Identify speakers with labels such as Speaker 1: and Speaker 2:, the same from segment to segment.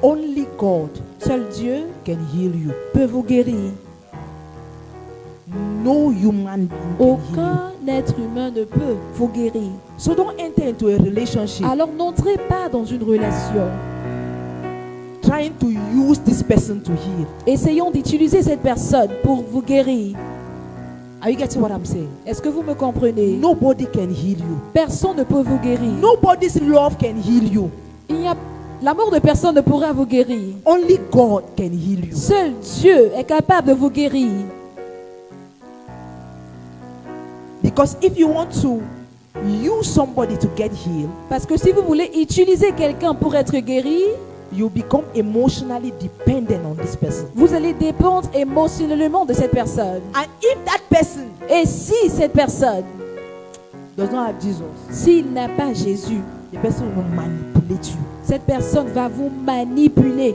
Speaker 1: Only God
Speaker 2: Seul Dieu
Speaker 1: can heal you.
Speaker 2: peut vous guérir.
Speaker 1: No human being can heal you.
Speaker 2: Aucun être humain ne peut vous guérir.
Speaker 1: So don't enter into a relationship
Speaker 2: Alors n'entrez pas dans une relation
Speaker 1: trying to use this person to heal.
Speaker 2: essayons d'utiliser cette personne pour vous guérir.
Speaker 1: Are you getting what I'm saying?
Speaker 2: Est-ce que vous me comprenez?
Speaker 1: Nobody can heal you.
Speaker 2: Personne ne peut vous guérir.
Speaker 1: Nobody's love can heal you.
Speaker 2: L'amour de personne ne pourra vous guérir.
Speaker 1: Only God can heal you.
Speaker 2: Seul Dieu est capable de vous guérir.
Speaker 1: Because if you want to use somebody to get healed,
Speaker 2: Parce que si vous voulez utiliser quelqu'un pour être guéri,
Speaker 1: you become emotionally dependent on this person.
Speaker 2: vous allez dépendre émotionnellement de cette personne.
Speaker 1: And if that person
Speaker 2: Et si cette personne,
Speaker 1: does not have Jesus,
Speaker 2: s'il n'a pas Jésus,
Speaker 1: the person will manipulate you.
Speaker 2: cette personne va vous manipuler.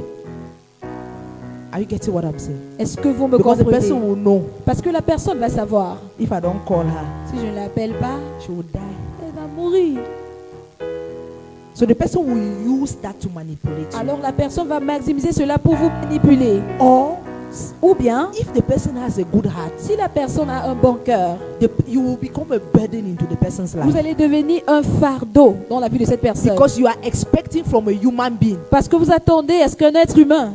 Speaker 1: Are you getting what I'm saying?
Speaker 2: Est-ce que vous me
Speaker 1: Because the
Speaker 2: comprenez?
Speaker 1: person will know,
Speaker 2: Parce que la personne va savoir,
Speaker 1: if I don't call her,
Speaker 2: si je ne l'appelle pas,
Speaker 1: she will die.
Speaker 2: elle va mourir.
Speaker 1: So the person will use that to manipulate you.
Speaker 2: Alors la personne va maximiser cela pour vous manipuler.
Speaker 1: Or,
Speaker 2: Ou bien,
Speaker 1: if the person has a good heart,
Speaker 2: si la personne a un bon cœur,
Speaker 1: you will become a burden into the person's
Speaker 2: vous
Speaker 1: life.
Speaker 2: allez devenir un fardeau dans la vie de cette personne.
Speaker 1: Because you are expecting from a human being.
Speaker 2: Parce que vous attendez à ce qu'un être humain,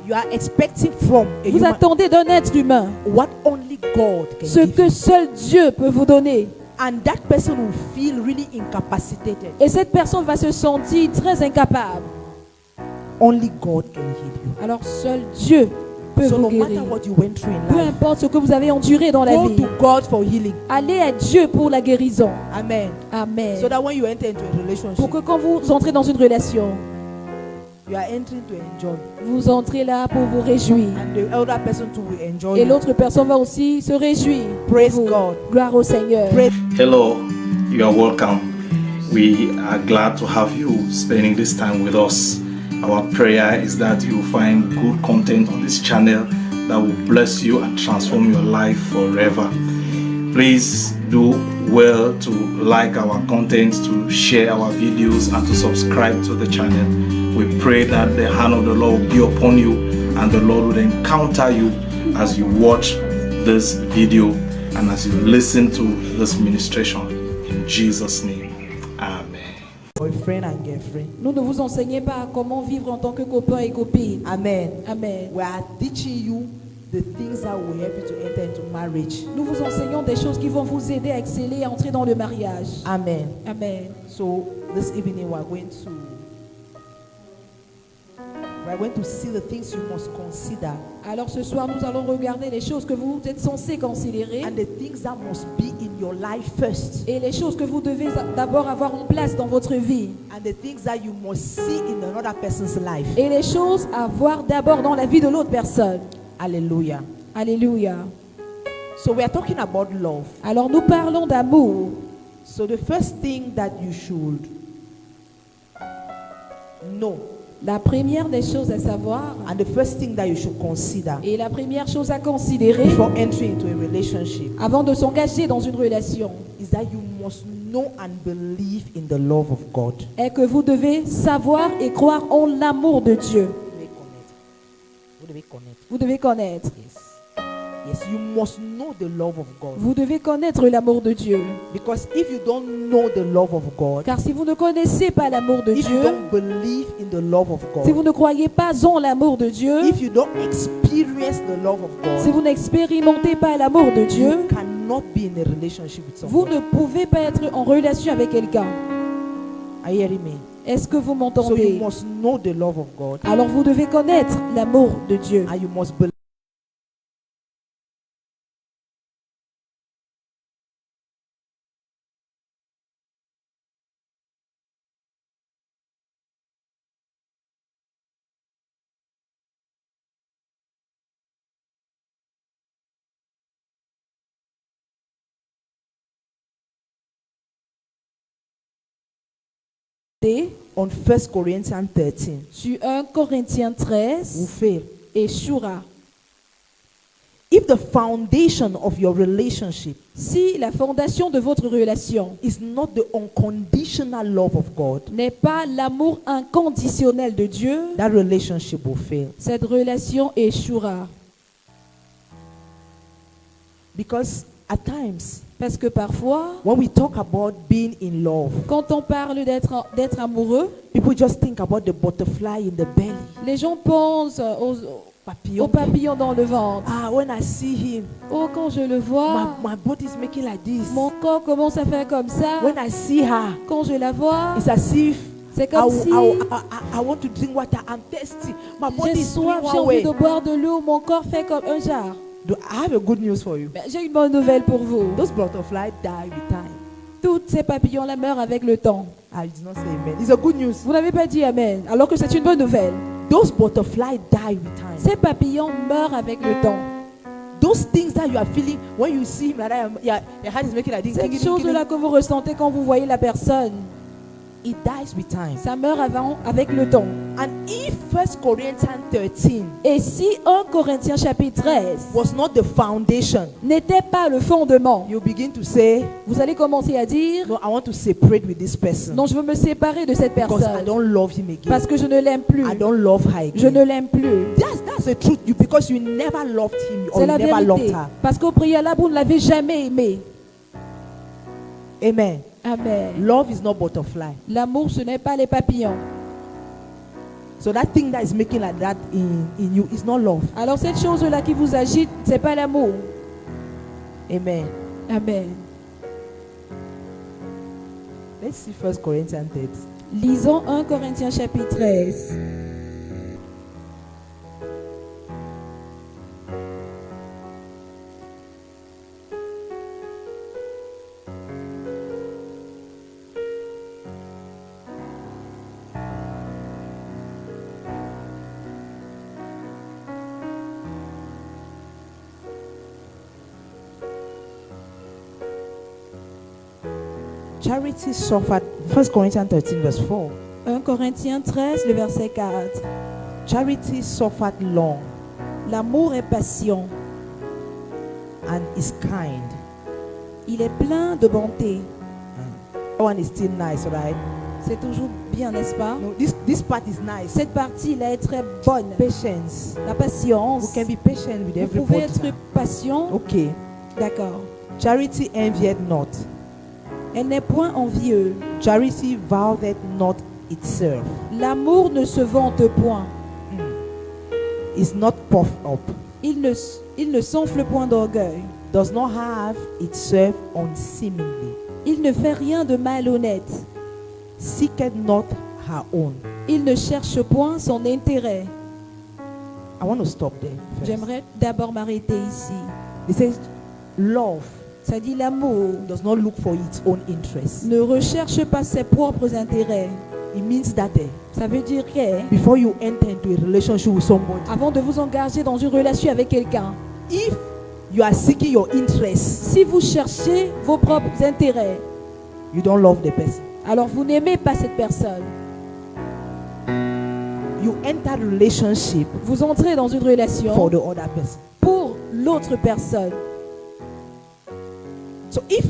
Speaker 1: You are expecting from a
Speaker 2: vous
Speaker 1: human
Speaker 2: attendez d'un être humain
Speaker 1: what only God can
Speaker 2: ce
Speaker 1: give
Speaker 2: que
Speaker 1: you.
Speaker 2: seul Dieu peut vous donner.
Speaker 1: And that person will feel really incapacitated.
Speaker 2: Et cette personne va se sentir très incapable.
Speaker 1: Only God can heal you.
Speaker 2: Alors seul Dieu peut
Speaker 1: So
Speaker 2: vous
Speaker 1: no matter
Speaker 2: guérir.
Speaker 1: what you went through in
Speaker 2: Peu
Speaker 1: life,
Speaker 2: importe ce que vous avez enduré dans la
Speaker 1: go
Speaker 2: vie,
Speaker 1: to God for healing.
Speaker 2: allez à Dieu pour la guérison.
Speaker 1: Amen.
Speaker 2: Amen.
Speaker 1: So that when you enter into a relationship,
Speaker 2: Pour que quand vous entrez dans une relation,
Speaker 1: you are entering to enjoy.
Speaker 2: vous entrez là pour vous réjouir.
Speaker 1: And the other person too will enjoy
Speaker 2: Et
Speaker 1: you.
Speaker 2: l'autre personne va aussi se réjouir.
Speaker 1: Praise
Speaker 2: Vous.
Speaker 1: God.
Speaker 2: Gloire au Seigneur.
Speaker 1: Praise
Speaker 3: Hello, you are welcome. We are glad to have you spending this time with us. Our prayer is that you find good content on this channel that will bless you and transform your life forever. Please do well to like our content, to share our videos, and to subscribe to the channel. We pray that the hand of the Lord will be upon you and the Lord will encounter you as you watch this video and as you listen to this ministration. In Jesus' name, amen.
Speaker 1: boyfriend and girlfriend.
Speaker 2: Nous ne vous enseignons pas comment vivre en tant que copain et copine.
Speaker 1: Amen.
Speaker 2: Amen.
Speaker 1: We are teaching you the things that will help you to enter into marriage.
Speaker 2: Nous vous enseignons des choses qui vont vous aider à exceller et à entrer dans le mariage.
Speaker 1: Amen.
Speaker 2: Amen.
Speaker 1: So this evening we are going to see the things you must consider
Speaker 2: Alors ce soir, nous allons regarder les choses que vous êtes censés considérer
Speaker 1: and the things that must be in your life first
Speaker 2: et les choses que vous devez d'abord avoir en place dans votre vie
Speaker 1: and the things that you must see in another person's life.
Speaker 2: et les choses à voir d'abord dans la vie de l'autre personne.
Speaker 1: Hallelujah.
Speaker 2: Alléluia.
Speaker 1: So we are talking about love.
Speaker 2: Alors nous parlons d'amour.
Speaker 1: So the first thing that you should know
Speaker 2: La première des choses à savoir
Speaker 1: and the first thing that you should consider
Speaker 2: et la première chose à considérer
Speaker 1: before entering into a relationship
Speaker 2: avant de s'engager dans une relation
Speaker 1: is that you must know and believe in the love of God.
Speaker 2: est que vous devez savoir et croire en l'amour de Dieu. Vous devez connaître.
Speaker 1: Yes, you must know the love of God.
Speaker 2: Vous devez connaître l'amour de Dieu.
Speaker 1: Because if you don't know the love of God,
Speaker 2: Car si vous ne connaissez pas l'amour de
Speaker 1: if you
Speaker 2: Dieu,
Speaker 1: don't believe in the love of
Speaker 2: si vous
Speaker 1: God,
Speaker 2: ne croyez pas en l'amour de Dieu,
Speaker 1: if you don't experience the love of
Speaker 2: si
Speaker 1: God,
Speaker 2: vous n'expérimentez pas l'amour de Dieu,
Speaker 1: you cannot be in a relationship with
Speaker 2: vous
Speaker 1: someone.
Speaker 2: ne pouvez pas être en relation avec quelqu'un.
Speaker 1: Are you hearing me?
Speaker 2: Est-ce que vous
Speaker 1: So you
Speaker 2: m'entendez?
Speaker 1: must know the love of God
Speaker 2: Alors vous devez connaître l'amour de Dieu.
Speaker 1: and you must believe. On 1 Corinthians 13.
Speaker 2: Sur 1 Corinthiens 13
Speaker 1: Vous faites.
Speaker 2: et Shura.
Speaker 1: if the foundation of your relationship
Speaker 2: Si la fondation de votre relation
Speaker 1: is not the unconditional love of God,
Speaker 2: n'est pas l'amour inconditionnel de Dieu,
Speaker 1: that relationship will fail.
Speaker 2: cette relation échouera.
Speaker 1: Because at times,
Speaker 2: Parce que parfois,
Speaker 1: when we talk about being in love,
Speaker 2: quand on parle d'être amoureux,
Speaker 1: people just think about the butterfly in the belly.
Speaker 2: les gens pensent aux
Speaker 1: Papillon.
Speaker 2: papillons dans le ventre.
Speaker 1: Ah, when I see him,
Speaker 2: Oh, quand je le vois,
Speaker 1: my body is making like this.
Speaker 2: mon corps commence à faire comme ça.
Speaker 1: When I see her,
Speaker 2: Quand je la vois,
Speaker 1: it's as if
Speaker 2: c'est comme si
Speaker 1: I want to drink water. I'm thirsty. My body
Speaker 2: j'ai
Speaker 1: is
Speaker 2: soif,
Speaker 1: pulling
Speaker 2: j'ai
Speaker 1: one
Speaker 2: envie
Speaker 1: way.
Speaker 2: de boire de l'eau. Mon corps fait comme un jar.
Speaker 1: I have a good news for you.
Speaker 2: Mais j'ai une bonne nouvelle pour vous.
Speaker 1: Those butterflies die with time.
Speaker 2: Tous ces papillons-là meurent avec le temps.
Speaker 1: I did not say amen. It's a good news.
Speaker 2: Vous n'avez pas dit amen, alors que c'est une bonne nouvelle.
Speaker 1: Those butterflies die with time.
Speaker 2: Ces papillons meurent avec le temps.
Speaker 1: Those things that you are feeling when you see him like that, your heart is making like this.
Speaker 2: Cette chose-là que vous ressentez quand vous voyez la personne,
Speaker 1: It dies with time.
Speaker 2: ça meurt avec le temps.
Speaker 1: And if 1 Corinthians 13
Speaker 2: Et si 1 Corinthiens chapitre 13
Speaker 1: was not the foundation,
Speaker 2: n'était pas le fondement,
Speaker 1: you begin to say,
Speaker 2: vous allez commencer à dire,
Speaker 1: no, I want to separate with this person
Speaker 2: non, je veux me séparer de cette
Speaker 1: because I
Speaker 2: personne
Speaker 1: don't love him again.
Speaker 2: parce que je ne l'aime plus.
Speaker 1: I don't love her
Speaker 2: Je
Speaker 1: again.
Speaker 2: ne l'aime plus.
Speaker 1: That's the truth. Because you never loved him or
Speaker 2: C'est
Speaker 1: you
Speaker 2: la
Speaker 1: never loved
Speaker 2: vérité.
Speaker 1: her.
Speaker 2: Parce qu'au préalable, vous ne l'avez jamais aimé.
Speaker 1: Amen.
Speaker 2: Amen.
Speaker 1: Love is not butterfly.
Speaker 2: L'amour, ce n'est pas les papillons.
Speaker 1: So that thing that is making like that in you is not love.
Speaker 2: Alors cette chose-là qui vous agite, c'est pas l'amour.
Speaker 1: Amen.
Speaker 2: Amen.
Speaker 1: Let's see 1 Corinthians 13.
Speaker 2: Lisons 1 Corinthiens chapitre 13.
Speaker 1: Charity suffered. 1 Corinthians 13 verse 4.
Speaker 2: 1 Corinthiens 13, le verset 4.
Speaker 1: Charity suffered long
Speaker 2: L'amour est patient.
Speaker 1: and is kind.
Speaker 2: Il est plein de bonté.
Speaker 1: That one is still nice, right?
Speaker 2: C'est toujours bien, n'est-ce pas?
Speaker 1: No, this part is nice.
Speaker 2: Cette partie-là est très bonne.
Speaker 1: Patience.
Speaker 2: La patience.
Speaker 1: We can be patient with
Speaker 2: Vous pouvez
Speaker 1: everybody.
Speaker 2: être patient.
Speaker 1: Okay.
Speaker 2: D'accord.
Speaker 1: Charity envied not.
Speaker 2: Elle n'est point envieux.
Speaker 1: Charity vowed not itself.
Speaker 2: L'amour ne se vante point.
Speaker 1: Is not puffed up.
Speaker 2: Il ne s'enfle point d'orgueil.
Speaker 1: Does not have itself unseemly.
Speaker 2: Il ne fait rien de malhonnête.
Speaker 1: Seeketh not her own.
Speaker 2: Il ne cherche point son intérêt.
Speaker 1: I want to stop there. First.
Speaker 2: J'aimerais d'abord m'arrêter ici.
Speaker 1: It says, love
Speaker 2: Ça dit l'amour
Speaker 1: does not look for its own interest.
Speaker 2: ne recherche pas ses propres intérêts.
Speaker 1: It means that
Speaker 2: Ça veut dire que
Speaker 1: before you enter into a relationship with somebody,
Speaker 2: avant de vous engager dans une relation avec quelqu'un,
Speaker 1: if you are seeking your interest,
Speaker 2: si vous cherchez vos propres intérêts,
Speaker 1: you don't love the person.
Speaker 2: alors vous n'aimez pas cette personne.
Speaker 1: You enter the relationship
Speaker 2: Vous entrez dans une relation
Speaker 1: for the other person.
Speaker 2: pour l'autre personne.
Speaker 1: So if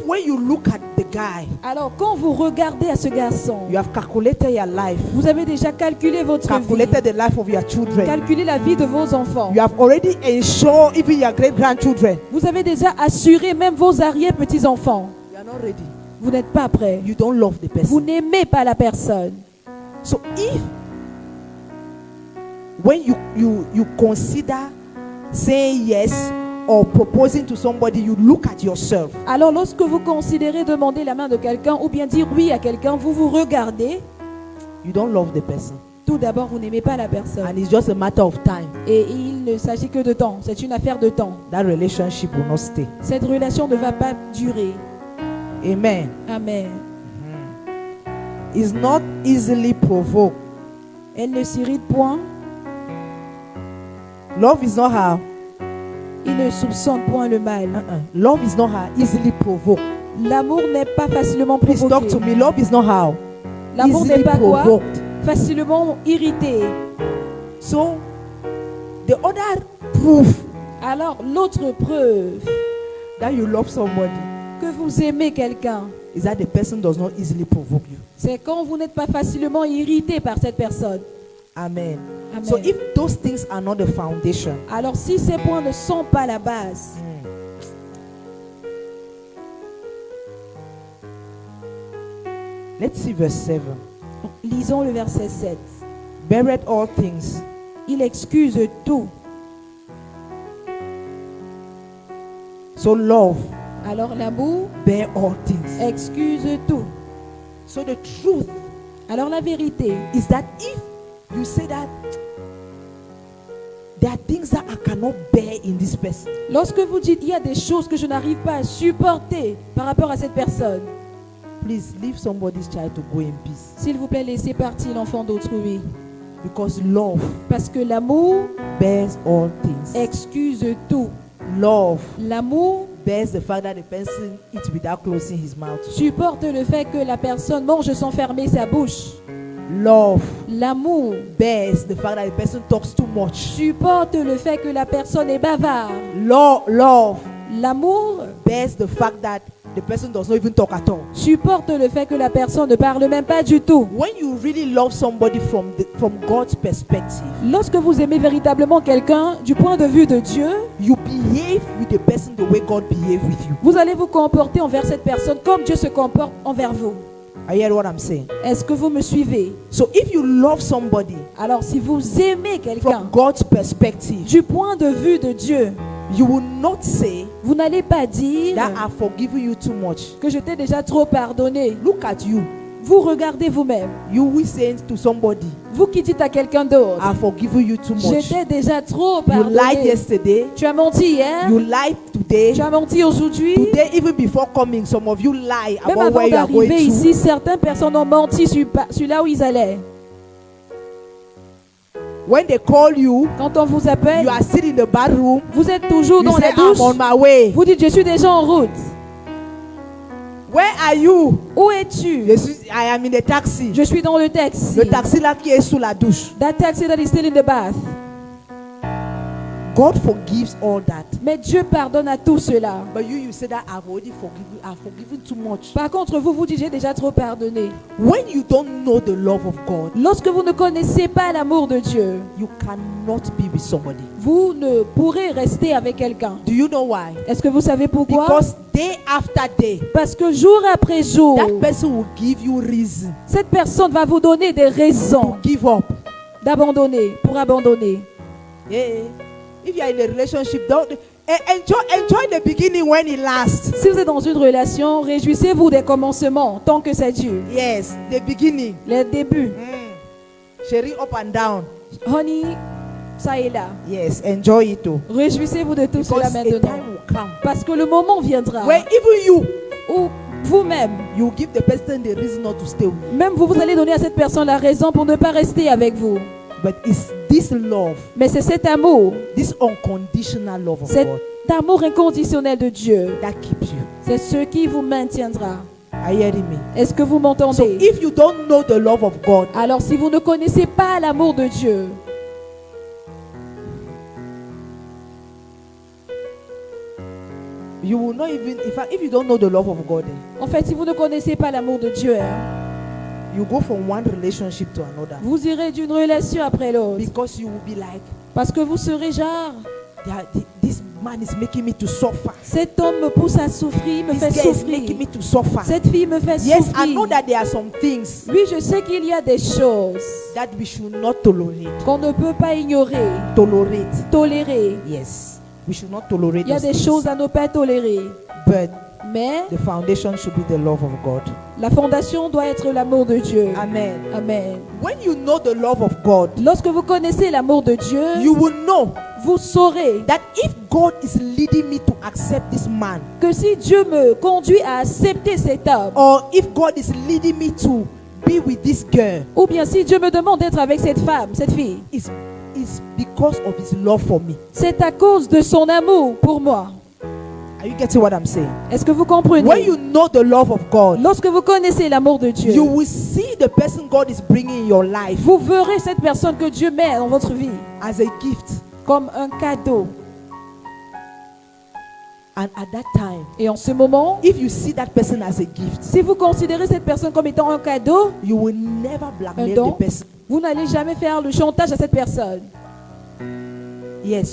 Speaker 1: when you look at the guy,
Speaker 2: Alors quand vous regardez à ce garçon,
Speaker 1: you have calculated your life,
Speaker 2: vous avez déjà calculé votre vie,
Speaker 1: calculated the life of your children.
Speaker 2: calculé la vie de vos enfants.
Speaker 1: You have already ensured even your great grandchildren.
Speaker 2: Vous avez déjà assuré même vos arrière-petits-enfants.
Speaker 1: You are not ready.
Speaker 2: Vous n'êtes pas prêt.
Speaker 1: You don't love the
Speaker 2: Vous
Speaker 1: person.
Speaker 2: n'aimez pas la personne.
Speaker 1: So if when you consider saying yes or proposing to somebody, you look at yourself.
Speaker 2: Alors lorsque vous considérez demander la main de quelqu'un ou bien dire oui à quelqu'un, vous vous regardez.
Speaker 1: You don't love the person.
Speaker 2: Tout d'abord, vous n'aimez pas la personne.
Speaker 1: And it's just a matter of time.
Speaker 2: Et il ne s'agit que de temps. C'est une affaire de temps.
Speaker 1: That relationship will not stay.
Speaker 2: Cette relation ne va pas durer.
Speaker 1: Amen.
Speaker 2: Amen.
Speaker 1: Is not easily provoked.
Speaker 2: Elle ne s'irrite point.
Speaker 1: Love is not how.
Speaker 2: Il ne soupçonne point le mal.
Speaker 1: Love is not how easily provoked.
Speaker 2: L'amour n'est pas facilement
Speaker 1: Please talk to
Speaker 2: provoqué.
Speaker 1: me. Love is not how
Speaker 2: L'amour n'est
Speaker 1: easily
Speaker 2: pas quoi?
Speaker 1: provoked.
Speaker 2: Facilement irrité.
Speaker 1: So the other proof
Speaker 2: Alors l'autre preuve
Speaker 1: that you love somebody
Speaker 2: que vous aimez quelqu'un,
Speaker 1: is that the person does not easily provoke you.
Speaker 2: c'est quand vous n'êtes pas facilement irrité par cette personne.
Speaker 1: Amen.
Speaker 2: Amen.
Speaker 1: So if those things are not the foundation,
Speaker 2: Alors si ces points ne sont pas la base,
Speaker 1: let's see verse 7.
Speaker 2: lisons le verset 7.
Speaker 1: Beareth all things,
Speaker 2: Il excuse tout.
Speaker 1: so love
Speaker 2: Alors l'amour
Speaker 1: bear all things.
Speaker 2: excuse tout.
Speaker 1: So the truth
Speaker 2: Alors la vérité,
Speaker 1: is that if you say that there are things that I cannot bear in this person,
Speaker 2: lorsque vous dites il y a des choses que je n'arrive pas à supporter par rapport à cette personne,
Speaker 1: please leave somebody's child to go in peace.
Speaker 2: s'il vous plaît, laissez partir l'enfant d'autrui.
Speaker 1: Because love
Speaker 2: Parce que l'amour
Speaker 1: bears all things.
Speaker 2: excuse tout.
Speaker 1: Love
Speaker 2: L'amour
Speaker 1: bears the fact that the person eats without closing his mouth.
Speaker 2: supporte le fait que la personne mange sans fermer sa bouche.
Speaker 1: Love
Speaker 2: L'amour
Speaker 1: bears the fact that the person talks too much.
Speaker 2: supporte le fait que la personne est bavarde.
Speaker 1: Love
Speaker 2: L'amour
Speaker 1: bears the fact that the person does not even talk at all.
Speaker 2: supporte le fait que la personne ne parle même pas du tout.
Speaker 1: When you really love somebody from God's perspective,
Speaker 2: Lorsque vous aimez véritablement quelqu'un du point de vue de Dieu,
Speaker 1: you behave with the person the way God behaves with you.
Speaker 2: vous allez vous comporter envers cette personne comme Dieu se comporte envers vous.
Speaker 1: I hear what I'm saying.
Speaker 2: Est-ce que vous me suivez?
Speaker 1: So if you love somebody
Speaker 2: Alors si vous aimez quelqu'un
Speaker 1: from God's perspective,
Speaker 2: du point de vue de Dieu,
Speaker 1: you will not say
Speaker 2: vous n'allez pas dire
Speaker 1: that I've forgiven you too much.
Speaker 2: que je t'ai déjà trop pardonné.
Speaker 1: Look at you.
Speaker 2: Vous regardez vous-même.
Speaker 1: You will say to somebody,
Speaker 2: Vous qui dites à quelqu'un d'autre,
Speaker 1: I've forgiven you too
Speaker 2: je
Speaker 1: much.
Speaker 2: t'ai déjà trop
Speaker 1: You lied
Speaker 2: pardonné.
Speaker 1: yesterday.
Speaker 2: Tu as menti hier,
Speaker 1: You lied today.
Speaker 2: tu as menti aujourd'hui.
Speaker 1: Today, even before coming, some of you lie
Speaker 2: Même
Speaker 1: about
Speaker 2: avant
Speaker 1: where you are going
Speaker 2: d'arriver
Speaker 1: to.
Speaker 2: ici, certaines personnes ont menti sur là où ils allaient.
Speaker 1: When they call you,
Speaker 2: Quand on vous appelle,
Speaker 1: you are still in the bathroom.
Speaker 2: vous êtes toujours
Speaker 1: You
Speaker 2: dans
Speaker 1: say,
Speaker 2: la douche.
Speaker 1: I'm on my way.
Speaker 2: Vous dites, je suis déjà en route.
Speaker 1: Where are you?
Speaker 2: Où es-tu?
Speaker 1: I am in the taxi.
Speaker 2: Je suis dans le taxi.
Speaker 1: Le taxi là qui est sous la douche.
Speaker 2: That taxi that is still in the bath.
Speaker 1: God forgives all that.
Speaker 2: Mais Dieu pardonne à tout cela.
Speaker 1: But you say that I've forgiven too much.
Speaker 2: Par contre, vous dites, j'ai déjà trop pardonné.
Speaker 1: When you don't know the love of God,
Speaker 2: Lorsque vous ne connaissez pas l'amour de Dieu,
Speaker 1: you cannot be with somebody.
Speaker 2: vous ne pourrez rester avec quelqu'un.
Speaker 1: Do you know why?
Speaker 2: Est-ce que vous savez pourquoi?
Speaker 1: Because day after day,
Speaker 2: Parce que jour après jour,
Speaker 1: that person will give you reason
Speaker 2: cette personne va vous donner des raisons
Speaker 1: to give up.
Speaker 2: d'abandonner, pour abandonner.
Speaker 1: Yeah. If you are in a relationship, don't enjoy the beginning when it lasts.
Speaker 2: Si vous êtes dans une relation, réjouissez-vous des commencements tant que ça dure.
Speaker 1: Yes, the beginning.
Speaker 2: Les débuts.
Speaker 1: Chérie, up and down.
Speaker 2: Honey, ça et là.
Speaker 1: Yes, enjoy it too.
Speaker 2: Réjouissez-vous de tout cela
Speaker 1: Because a
Speaker 2: maintenant.
Speaker 1: time will come
Speaker 2: Parce que le moment viendra
Speaker 1: where even you,
Speaker 2: où vous-même,
Speaker 1: you give the person the reason not to stay with you.
Speaker 2: même vous allez donner à cette personne la raison pour ne pas rester avec vous.
Speaker 1: But it's this love,
Speaker 2: Mais c'est cet amour,
Speaker 1: this unconditional love of
Speaker 2: cet
Speaker 1: God
Speaker 2: amour inconditionnel de Dieu,
Speaker 1: that keeps you.
Speaker 2: c'est ce qui vous maintiendra.
Speaker 1: Are you hearing me?
Speaker 2: Est-ce que vous
Speaker 1: So
Speaker 2: m'entendez?
Speaker 1: if you don't know the love of God,
Speaker 2: Alors si vous ne connaissez pas l'amour de Dieu,
Speaker 1: you will not even, if you don't know the love of God,
Speaker 2: en fait, si vous ne connaissez pas l'amour de Dieu,
Speaker 1: you go from one relationship to another.
Speaker 2: vous irez d'une relation après l'autre.
Speaker 1: Because you will be like,
Speaker 2: Parce que vous serez genre,
Speaker 1: this man is making me to suffer.
Speaker 2: cet homme me pousse à souffrir, me
Speaker 1: This
Speaker 2: fait
Speaker 1: guy is
Speaker 2: souffrir.
Speaker 1: making me to suffer.
Speaker 2: Cette fille me fait
Speaker 1: Yes, I know
Speaker 2: souffrir.
Speaker 1: that there are some things
Speaker 2: Oui, je sais qu'il y a des choses
Speaker 1: that we should not tolerate.
Speaker 2: qu'on ne peut pas ignorer,
Speaker 1: Tolerate.
Speaker 2: tolérer.
Speaker 1: Yes. We should not tolerate
Speaker 2: Il y a
Speaker 1: those
Speaker 2: des
Speaker 1: things.
Speaker 2: choses à ne pas tolérer.
Speaker 1: But
Speaker 2: Mais
Speaker 1: the foundation should be the love of God.
Speaker 2: la fondation doit être l'amour de Dieu.
Speaker 1: Amen.
Speaker 2: Amen.
Speaker 1: When you know the love of God,
Speaker 2: Lorsque vous connaissez l'amour de Dieu,
Speaker 1: you will know
Speaker 2: vous saurez
Speaker 1: that if God is leading me to accept this man,
Speaker 2: que si Dieu me conduit à accepter cet homme,
Speaker 1: or if God is leading me to be with this girl,
Speaker 2: ou bien si Dieu me demande d'être avec cette femme, cette fille,
Speaker 1: it's because of his love for me.
Speaker 2: c'est à cause de son amour pour moi.
Speaker 1: Are you getting what I'm saying?
Speaker 2: Est-ce que vous
Speaker 1: When
Speaker 2: comprenez?
Speaker 1: you know the love of God,
Speaker 2: Lorsque vous connaissez l'amour de Dieu,
Speaker 1: you will see the person God is bringing in your life
Speaker 2: vous verrez cette personne que Dieu met dans votre vie
Speaker 1: as a gift.
Speaker 2: comme un cadeau.
Speaker 1: And at that time,
Speaker 2: Et en ce moment,
Speaker 1: if you see that person as a gift,
Speaker 2: si vous considérez cette personne comme étant un cadeau,
Speaker 1: you will never blackmail
Speaker 2: don.
Speaker 1: the person.
Speaker 2: vous n'allez jamais faire le chantage à cette personne.
Speaker 1: Yes,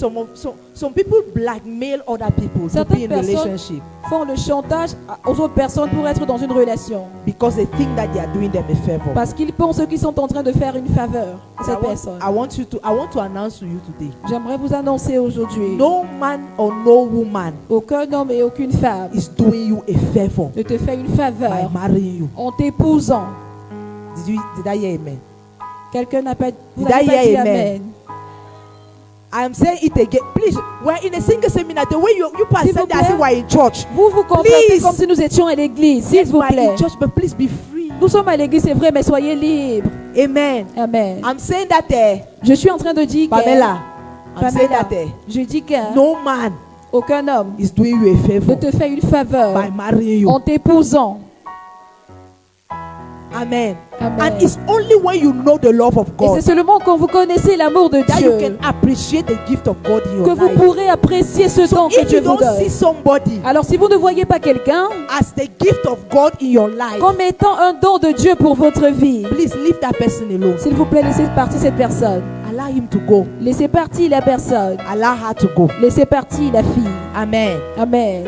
Speaker 1: some people blackmail other people to be
Speaker 2: Certaines
Speaker 1: in
Speaker 2: personnes
Speaker 1: relationship
Speaker 2: font le chantage aux autres personnes pour être dans une relation.
Speaker 1: because they think that they are doing them a favor.
Speaker 2: Parce qu'ils pensent qu'ils sont en train de faire une faveur à cette personne.
Speaker 1: I want to announce to you today.
Speaker 2: J'aimerais vous annoncer aujourd'hui,
Speaker 1: No man or no woman
Speaker 2: aucun homme et aucune femme
Speaker 1: is doing you a favor
Speaker 2: ne te fait une
Speaker 1: by
Speaker 2: faveur
Speaker 1: marrying you.
Speaker 2: en t'épousant.
Speaker 1: Did I hear amen?
Speaker 2: Quelqu'un n'a pas, vous
Speaker 1: Did
Speaker 2: n'avez
Speaker 1: I
Speaker 2: pas
Speaker 1: hear
Speaker 2: dit
Speaker 1: amen?
Speaker 2: amen.
Speaker 1: I am saying it again. Please, we're in a single seminar. The way you pass
Speaker 2: S'il vous
Speaker 1: it as if
Speaker 2: plaît.
Speaker 1: we're in church.
Speaker 2: Vous vous comportez
Speaker 1: Please.
Speaker 2: comme si nous étions à l'église, s'il
Speaker 1: Yes,
Speaker 2: vous
Speaker 1: we're
Speaker 2: plaît.
Speaker 1: in church, but please be free.
Speaker 2: Nous sommes à l'église, c'est vrai, mais soyez libres.
Speaker 1: Amen.
Speaker 2: Amen.
Speaker 1: I'm saying that
Speaker 2: Je suis en train de dire
Speaker 1: Pamela. I'm saying
Speaker 2: Pamela,
Speaker 1: that
Speaker 2: je dis que
Speaker 1: no man
Speaker 2: aucun homme
Speaker 1: is doing you a
Speaker 2: ne
Speaker 1: favor
Speaker 2: te fait une faveur
Speaker 1: by marrying you.
Speaker 2: en t'épousant.
Speaker 1: Amen.
Speaker 2: Amen.
Speaker 1: And it's only when you know the love of
Speaker 2: Et
Speaker 1: God
Speaker 2: c'est seulement quand vous connaissez l'amour de
Speaker 1: that you
Speaker 2: Dieu
Speaker 1: can appreciate the gift of God in
Speaker 2: que
Speaker 1: your
Speaker 2: vous
Speaker 1: life.
Speaker 2: pourrez apprécier ce
Speaker 1: So
Speaker 2: don que
Speaker 1: if
Speaker 2: Dieu
Speaker 1: you
Speaker 2: vous
Speaker 1: don't see
Speaker 2: donne.
Speaker 1: somebody
Speaker 2: Alors si vous ne voyez pas quelqu'un
Speaker 1: as the gift of God in your life,
Speaker 2: comme étant un don de Dieu pour votre vie,
Speaker 1: please leave that person alone.
Speaker 2: s'il vous plaît, laissez partir cette personne.
Speaker 1: Allow him to go.
Speaker 2: Laissez partir la personne.
Speaker 1: Allow her to go.
Speaker 2: Laissez partir la fille.
Speaker 1: Amen.
Speaker 2: Amen.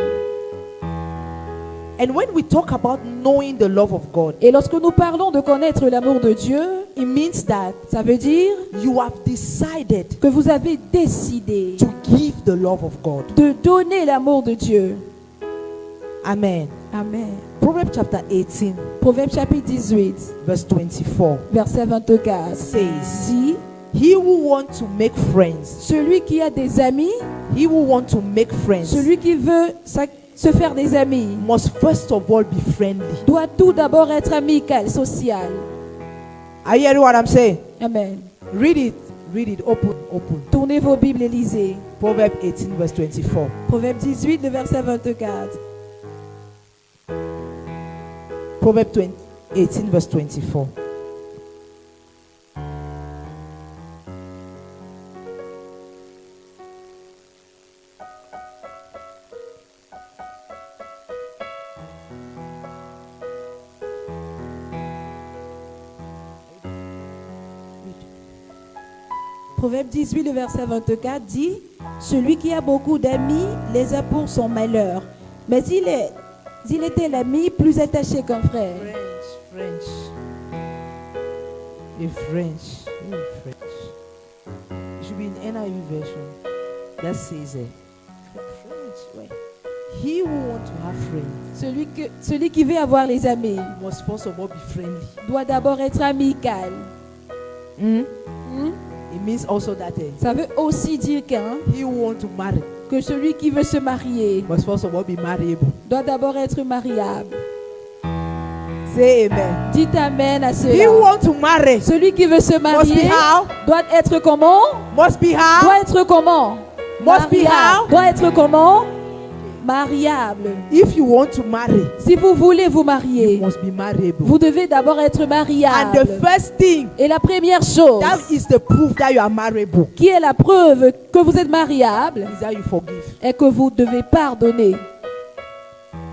Speaker 1: And when we talk about knowing the love of God,
Speaker 2: Et lorsque nous parlons de connaître l'amour de Dieu,
Speaker 1: it means that
Speaker 2: ça veut dire
Speaker 1: you have decided
Speaker 2: que vous avez décidé
Speaker 1: to give the love of God.
Speaker 2: de donner l'amour de Dieu.
Speaker 1: Amen.
Speaker 2: Amen.
Speaker 1: Proverbs chapter 18,
Speaker 2: Proverbe chapitre 18,
Speaker 1: verse 24
Speaker 2: verset 24.
Speaker 1: says,
Speaker 2: Dit,
Speaker 1: he who wants to make friends,
Speaker 2: celui qui a des amis,
Speaker 1: he who wants to make friends
Speaker 2: celui qui veut se faire des amis,
Speaker 1: must first of all be friendly.
Speaker 2: doit tout d'abord être amical, social.
Speaker 1: Are you hearing what I'm saying?
Speaker 2: Amen.
Speaker 1: Read it, open.
Speaker 2: Tournez vos Bibles et lisez.
Speaker 1: Proverbs 18, verse 24.
Speaker 2: Proverbe 18, le verset 24.
Speaker 1: Proverbs 18, verse 24.
Speaker 2: Proverbe 18, le verset 24 dit, celui qui a beaucoup d'amis les a pour son malheur, mais il était l'ami plus attaché qu'un frère.
Speaker 1: French. In French. It should be in NIV version. That says it. French, ouais. He who wants to have friends
Speaker 2: Celui qui veut avoir les amis
Speaker 1: must first of all be friendly.
Speaker 2: doit d'abord être amical.
Speaker 1: It means also that
Speaker 2: Ça veut aussi dire
Speaker 1: he who wants to marry
Speaker 2: que celui qui veut se marier
Speaker 1: must first of all be marriable.
Speaker 2: doit d'abord être mariable.
Speaker 1: Say amen.
Speaker 2: Dites amen à
Speaker 1: He who
Speaker 2: cela.
Speaker 1: wants to marry
Speaker 2: Celui qui veut se
Speaker 1: must be
Speaker 2: marier
Speaker 1: how?
Speaker 2: doit être comment?
Speaker 1: Must be how?
Speaker 2: Doit être comment?
Speaker 1: Must be how?
Speaker 2: Doit être comment? Mariable.
Speaker 1: If you want to marry,
Speaker 2: Si vous voulez vous
Speaker 1: you
Speaker 2: marier,
Speaker 1: must be marriable.
Speaker 2: vous devez d'abord être
Speaker 1: And the
Speaker 2: mariable.
Speaker 1: first thing
Speaker 2: Et la première chose
Speaker 1: that is the proof that you are marriable
Speaker 2: qui est la preuve que vous êtes mariable
Speaker 1: is that you forgive.
Speaker 2: est que vous devez pardonner.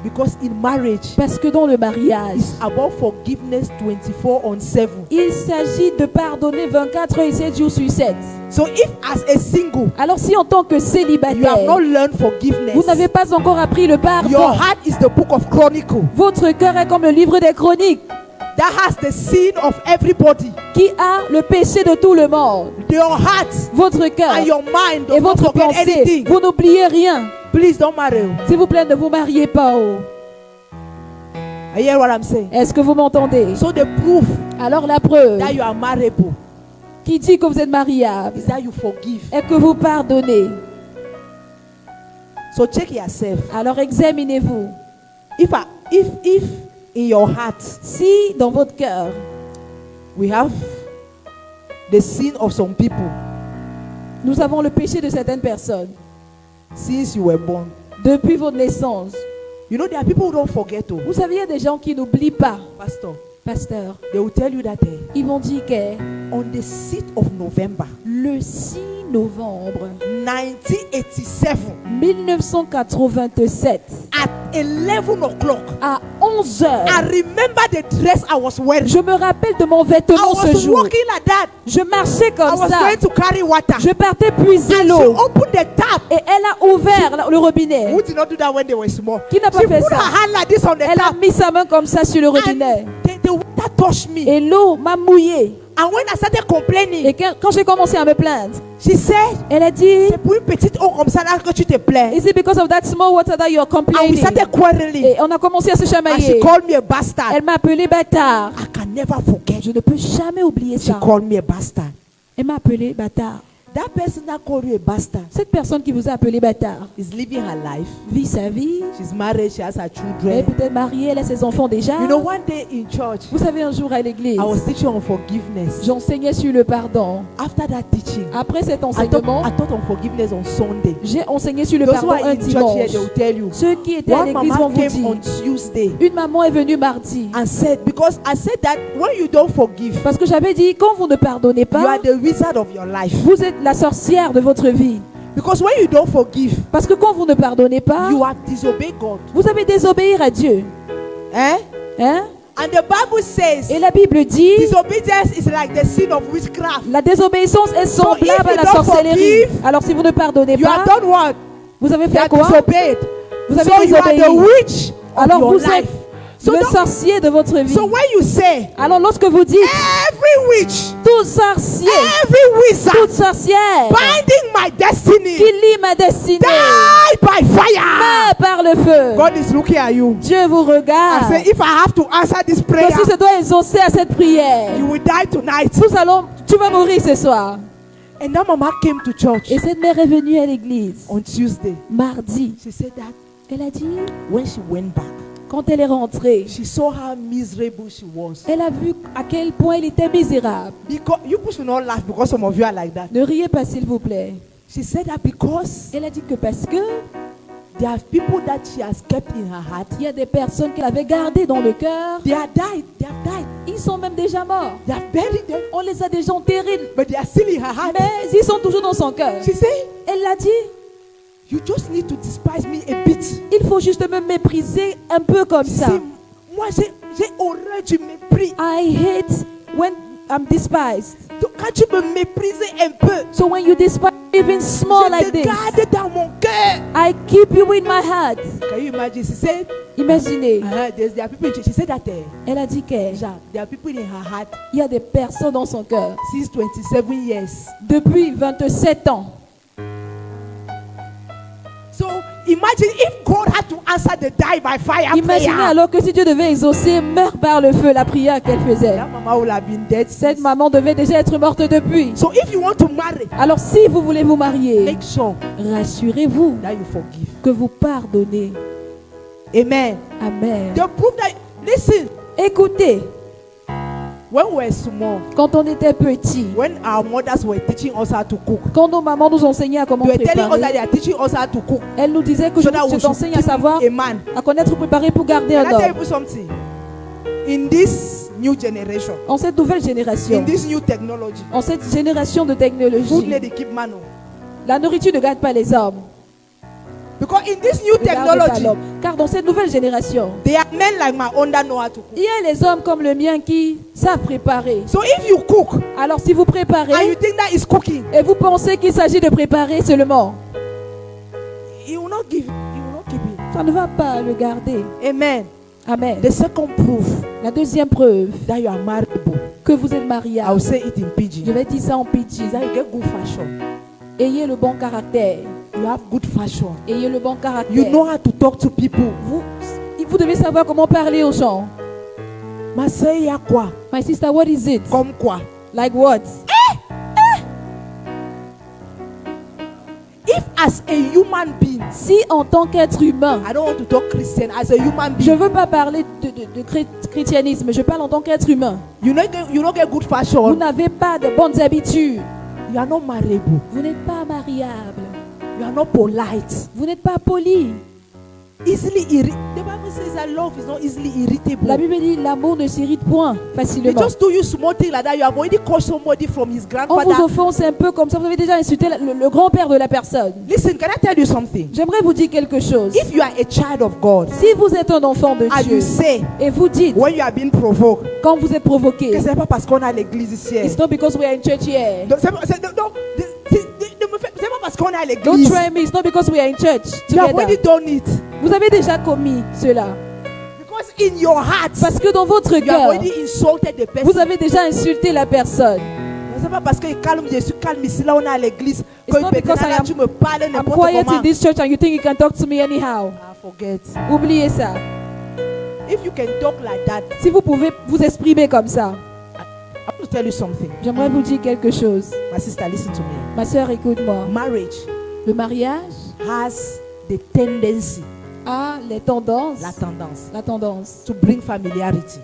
Speaker 1: Because in marriage,
Speaker 2: Parce que dans le mariage,
Speaker 1: it's about forgiveness 24/7.
Speaker 2: il s'agit de pardonner 24 heures et 7 jours sur 7.
Speaker 1: So if as a single,
Speaker 2: Alors si en tant que
Speaker 1: you have
Speaker 2: célibataire,
Speaker 1: not learned forgiveness,
Speaker 2: vous n'avez pas encore appris le
Speaker 1: your
Speaker 2: pardon,
Speaker 1: heart is the book of Chronicle
Speaker 2: votre cœur est comme le livre des chroniques
Speaker 1: that has the sin of everybody.
Speaker 2: qui a le péché de tout le monde.
Speaker 1: Your heart
Speaker 2: Votre cœur
Speaker 1: and your mind
Speaker 2: et
Speaker 1: don't
Speaker 2: votre
Speaker 1: forget
Speaker 2: pensée,
Speaker 1: anything.
Speaker 2: vous n'oubliez rien.
Speaker 1: Please don't marry.
Speaker 2: S'il vous plaît, ne vous mariez pas.
Speaker 1: I hear what I'm saying.
Speaker 2: Est-ce que vous m'entendez?
Speaker 1: So the proof
Speaker 2: Alors la preuve
Speaker 1: that you are marriable
Speaker 2: qui dit que vous êtes mariable
Speaker 1: is that you forgive.
Speaker 2: est que vous pardonnez.
Speaker 1: So check yourself.
Speaker 2: Alors examinez-vous.
Speaker 1: If in your heart
Speaker 2: Si dans votre cœur,
Speaker 1: we have the sin of some people
Speaker 2: nous avons le péché de certaines personnes
Speaker 1: since you were born.
Speaker 2: depuis votre naissance.
Speaker 1: You know there are people who don't forget. Oh,
Speaker 2: Vous savez, il y a des gens qui n'oublient pas.
Speaker 1: Pastor,
Speaker 2: Pasteur,
Speaker 1: they will tell you that
Speaker 2: ils m'ont dit que
Speaker 1: on the 6th of November,
Speaker 2: le 6 novembre
Speaker 1: 1987,
Speaker 2: 1987,
Speaker 1: at 11 o'clock,
Speaker 2: à 11
Speaker 1: I
Speaker 2: heures,
Speaker 1: remember the dress I was wearing.
Speaker 2: je me rappelle de mon
Speaker 1: I
Speaker 2: vêtement ce
Speaker 1: was
Speaker 2: jour.
Speaker 1: walking like that.
Speaker 2: Je marchais
Speaker 1: I
Speaker 2: comme
Speaker 1: was
Speaker 2: ça.
Speaker 1: going to carry water.
Speaker 2: Je partais puiser
Speaker 1: And she
Speaker 2: l'eau.
Speaker 1: opened the tap.
Speaker 2: Et elle a ouvert le robinet.
Speaker 1: Who did not do that when they were small?
Speaker 2: Qui n'a pas
Speaker 1: She
Speaker 2: fait
Speaker 1: put
Speaker 2: ça?
Speaker 1: her hand like this on the
Speaker 2: Elle a
Speaker 1: tap.
Speaker 2: mis sa main comme ça sur le robinet.
Speaker 1: And the water touched me.
Speaker 2: Et l'eau m'a mouillée.
Speaker 1: And when I started complaining,
Speaker 2: Et quand j'ai commencé à me plaindre,
Speaker 1: she said,
Speaker 2: elle a dit,
Speaker 1: c'est pour une petite eau comme ça là que tu te plains.
Speaker 2: is it because of that small water that you're
Speaker 1: And we
Speaker 2: complaining?
Speaker 1: started quarreling.
Speaker 2: Et on a commencé à se
Speaker 1: And she
Speaker 2: chamailler.
Speaker 1: called me a bastard.
Speaker 2: Elle m'a appelé bâtard.
Speaker 1: I can never forget.
Speaker 2: Je ne peux jamais oublier
Speaker 1: She
Speaker 2: ça.
Speaker 1: called me a bastard.
Speaker 2: Elle m'a appelé bâtard.
Speaker 1: That person that called you a bastard
Speaker 2: Cette personne qui vous a appelé bâtard
Speaker 1: is living her life.
Speaker 2: vit sa vie.
Speaker 1: She's married. She has her
Speaker 2: Elle est
Speaker 1: children.
Speaker 2: peut-être mariée, elle a ses enfants déjà.
Speaker 1: You know, one day in church,
Speaker 2: Vous savez, un jour à l'église,
Speaker 1: I was teaching on forgiveness.
Speaker 2: j'enseignais sur le pardon.
Speaker 1: After that teaching,
Speaker 2: Après cet
Speaker 1: I
Speaker 2: enseignement,
Speaker 1: taught on forgiveness on Sunday.
Speaker 2: j'ai enseigné sur le
Speaker 1: Those who
Speaker 2: pardon
Speaker 1: are
Speaker 2: un
Speaker 1: in church here,
Speaker 2: dimanche.
Speaker 1: they will tell you.
Speaker 2: Ceux qui étaient à
Speaker 1: One
Speaker 2: l'église vont
Speaker 1: mama
Speaker 2: vous
Speaker 1: came on
Speaker 2: dire.
Speaker 1: Tuesday
Speaker 2: Une maman est venue mardi.
Speaker 1: and said, because I said that when you don't forgive,
Speaker 2: Parce que j'avais dit, quand vous ne pardonnez
Speaker 1: you
Speaker 2: pas,
Speaker 1: are the wizard of your life.
Speaker 2: vous êtes la sorcière de votre vie.
Speaker 1: Because when you don't forgive,
Speaker 2: Parce que quand vous ne pardonnez pas,
Speaker 1: you have disobeyed God.
Speaker 2: vous avez désobéir à Dieu.
Speaker 1: Eh?
Speaker 2: Hein?
Speaker 1: And the Bible says,
Speaker 2: Et la Bible dit,
Speaker 1: disobedience is like the sin of witchcraft.
Speaker 2: la désobéissance est semblable
Speaker 1: if
Speaker 2: à
Speaker 1: you
Speaker 2: la
Speaker 1: don't
Speaker 2: sorcellerie.
Speaker 1: forgive,
Speaker 2: Alors si vous ne pardonnez
Speaker 1: You have
Speaker 2: pas,
Speaker 1: done what?
Speaker 2: vous avez
Speaker 1: You
Speaker 2: fait
Speaker 1: have
Speaker 2: quoi?
Speaker 1: disobeyed.
Speaker 2: Vous avez
Speaker 1: So you are the
Speaker 2: désobéi.
Speaker 1: witch of
Speaker 2: Alors
Speaker 1: your
Speaker 2: vous
Speaker 1: life.
Speaker 2: êtes
Speaker 1: So,
Speaker 2: le
Speaker 1: don't-
Speaker 2: sorcier de votre vie.
Speaker 1: so when you say,
Speaker 2: Alors lorsque vous dites,
Speaker 1: every witch,
Speaker 2: tout sorcier,
Speaker 1: every wizard
Speaker 2: toute sorcière
Speaker 1: binding my destiny,
Speaker 2: qui lie ma destinée,
Speaker 1: die by fire.
Speaker 2: meurt par le feu.
Speaker 1: God is looking at you.
Speaker 2: Dieu vous
Speaker 1: I
Speaker 2: regarde.
Speaker 1: say, if I have to answer this prayer,
Speaker 2: Que si je dois exaucer à cette prière,
Speaker 1: you will die tonight.
Speaker 2: tu vas mourir ce soir.
Speaker 1: And that mama came to church
Speaker 2: Et cette mère est venue à l'église
Speaker 1: on Tuesday.
Speaker 2: mardi.
Speaker 1: She said that
Speaker 2: Elle a dit,
Speaker 1: when she went back,
Speaker 2: quand elle est rentrée,
Speaker 1: she saw how miserable she was.
Speaker 2: elle a vu à quel point il était misérable.
Speaker 1: Because you should not laugh because some of you are like that.
Speaker 2: Ne riez pas s'il vous plaît.
Speaker 1: She said that because
Speaker 2: Elle a dit que parce que
Speaker 1: there are people that she has kept in her heart.
Speaker 2: il y a des personnes qu'elle avait gardées dans le cœur,
Speaker 1: They are died. They have died.
Speaker 2: ils sont même déjà morts.
Speaker 1: They have buried them,
Speaker 2: On les a déjà enterrés,
Speaker 1: but they are still in her heart.
Speaker 2: mais ils sont toujours dans son cœur.
Speaker 1: She said,
Speaker 2: Elle l'a dit,
Speaker 1: you just need to despise me a bit.
Speaker 2: il faut juste me mépriser un peu comme
Speaker 1: She
Speaker 2: ça.
Speaker 1: said, moi j'ai horreur du mépris.
Speaker 2: I hate when I'm despised.
Speaker 1: Donc quand tu me méprises un peu,
Speaker 2: So when you despise even small
Speaker 1: je
Speaker 2: like
Speaker 1: te
Speaker 2: this,
Speaker 1: garde dans mon cœur.
Speaker 2: I keep you in my heart.
Speaker 1: Can you imagine? She said,
Speaker 2: Imaginez,
Speaker 1: there are people in church. She said that
Speaker 2: elle a dit qu'il
Speaker 1: there are people in her heart
Speaker 2: y a des personnes dans son cœur
Speaker 1: since 27 years.
Speaker 2: depuis 27 ans.
Speaker 1: So imagine if God had to answer the die by fire
Speaker 2: Imaginez
Speaker 1: prayer.
Speaker 2: alors que si Dieu devait exaucer, meurt par le feu la prière qu'elle faisait.
Speaker 1: That mama would have been dead.
Speaker 2: Cette
Speaker 1: since.
Speaker 2: maman devait déjà être morte depuis.
Speaker 1: So if you want to marry,
Speaker 2: Alors si vous voulez vous marier,
Speaker 1: make sure
Speaker 2: rassurez-vous
Speaker 1: that you forgive.
Speaker 2: que vous pardonnez.
Speaker 1: Amen.
Speaker 2: Amen.
Speaker 1: The proof that, listen,
Speaker 2: Écoutez,
Speaker 1: when we were small,
Speaker 2: quand on était petit,
Speaker 1: when our mothers were teaching us how to cook,
Speaker 2: quand nos mamans nous enseignaient à comment
Speaker 1: they were telling us that
Speaker 2: préparer,
Speaker 1: they are teaching us how to cook.
Speaker 2: elles nous disaient que
Speaker 1: So that we
Speaker 2: je
Speaker 1: should
Speaker 2: t'enseigne à
Speaker 1: keep
Speaker 2: savoir,
Speaker 1: a man.
Speaker 2: à connaître préparer pour garder
Speaker 1: Can
Speaker 2: un
Speaker 1: I tell
Speaker 2: homme.
Speaker 1: you something? In this new generation,
Speaker 2: En cette nouvelle génération,
Speaker 1: in this new technology,
Speaker 2: en cette génération de
Speaker 1: food
Speaker 2: technologie,
Speaker 1: lady keep man.
Speaker 2: la nourriture ne garde pas les hommes.
Speaker 1: Because in this new
Speaker 2: Ne garde pas
Speaker 1: technology,
Speaker 2: l'homme. Car dans cette nouvelle génération,
Speaker 1: there are men like my own that know how to cook.
Speaker 2: il y a les hommes comme le mien qui savent préparer.
Speaker 1: So if you cook
Speaker 2: Alors si vous
Speaker 1: and you
Speaker 2: préparez
Speaker 1: think that is cooking,
Speaker 2: et vous pensez qu'il s'agit de préparer seulement,
Speaker 1: he will not give. He will not keep it.
Speaker 2: ça ne va pas le garder.
Speaker 1: Amen.
Speaker 2: Amen.
Speaker 1: The second proof
Speaker 2: La deuxième preuve
Speaker 1: that you are marriable,
Speaker 2: que vous êtes
Speaker 1: I will
Speaker 2: mariable,
Speaker 1: say it in
Speaker 2: je
Speaker 1: pidgin,
Speaker 2: vais dire ça en
Speaker 1: is
Speaker 2: pidgin.
Speaker 1: that you get good fashion.
Speaker 2: Ayez le bon caractère.
Speaker 1: You have good fashion.
Speaker 2: Ayez le bon
Speaker 1: You
Speaker 2: caractère.
Speaker 1: know how to talk to people.
Speaker 2: Vous devez savoir comment parler aux gens.
Speaker 1: Ma sœur, il y a quoi?
Speaker 2: My sister, what is it?
Speaker 1: Comme quoi?
Speaker 2: Like what?
Speaker 1: If as a human being,
Speaker 2: Si en tant qu'être humain,
Speaker 1: I don't want to talk Christian, as a human
Speaker 2: je
Speaker 1: being,
Speaker 2: ne veux pas parler de chrétianisme, je parle en tant qu'être humain.
Speaker 1: you don't get good
Speaker 2: Vous
Speaker 1: fashion,
Speaker 2: n'avez pas de bonnes habitudes.
Speaker 1: you are not marriable.
Speaker 2: Vous n'êtes pas mariable.
Speaker 1: You are not polite.
Speaker 2: Vous n'êtes pas poli.
Speaker 1: Easily irritated. The Bible Bible says that love is not easily irritable.
Speaker 2: La Bible dit l'amour ne s'irrite point
Speaker 1: They
Speaker 2: facilement.
Speaker 1: just do you small thing like that. You have already called somebody from his
Speaker 2: On
Speaker 1: grandfather.
Speaker 2: vous offense un peu comme ça, vous avez déjà insulté le grand-père de la personne.
Speaker 1: Listen, can I tell you something?
Speaker 2: J'aimerais vous dire quelque chose.
Speaker 1: If you are a child of God
Speaker 2: Si vous êtes un enfant de
Speaker 1: and
Speaker 2: Dieu
Speaker 1: you say
Speaker 2: et vous dites,
Speaker 1: when you are being provoked,
Speaker 2: quand vous êtes provoqué,
Speaker 1: que c'est pas parce qu'on a l'église ici.
Speaker 2: it's not because we are in church here.
Speaker 1: Non, c'est pas parce qu'on est à
Speaker 2: Don't
Speaker 1: l'église.
Speaker 2: try me, it's not because we are in church
Speaker 1: You have already
Speaker 2: together.
Speaker 1: done it.
Speaker 2: Vous avez déjà commis cela.
Speaker 1: Because in your heart,
Speaker 2: Parce que dans votre
Speaker 1: you have
Speaker 2: cœur,
Speaker 1: already insulted the person.
Speaker 2: vous avez déjà insulté la personne.
Speaker 1: C'est pas parce que je suis calme ici, là on est à l'église, que
Speaker 2: It's not because I am-
Speaker 1: tu me parles
Speaker 2: I'm
Speaker 1: n'importe
Speaker 2: quiet
Speaker 1: comment.
Speaker 2: in this church and you think you can talk to me anyhow.
Speaker 1: Ah, forget.
Speaker 2: Oubliez ça.
Speaker 1: If you can talk like that,
Speaker 2: Si vous pouvez vous exprimer comme ça,
Speaker 1: I want to tell you something.
Speaker 2: j'aimerais vous dire quelque chose.
Speaker 1: My sister, listen to me.
Speaker 2: Ma soeur, écoute-moi.
Speaker 1: Marriage
Speaker 2: Le mariage
Speaker 1: has the tendency,
Speaker 2: a les tendances,
Speaker 1: la tendance, to bring familiarity.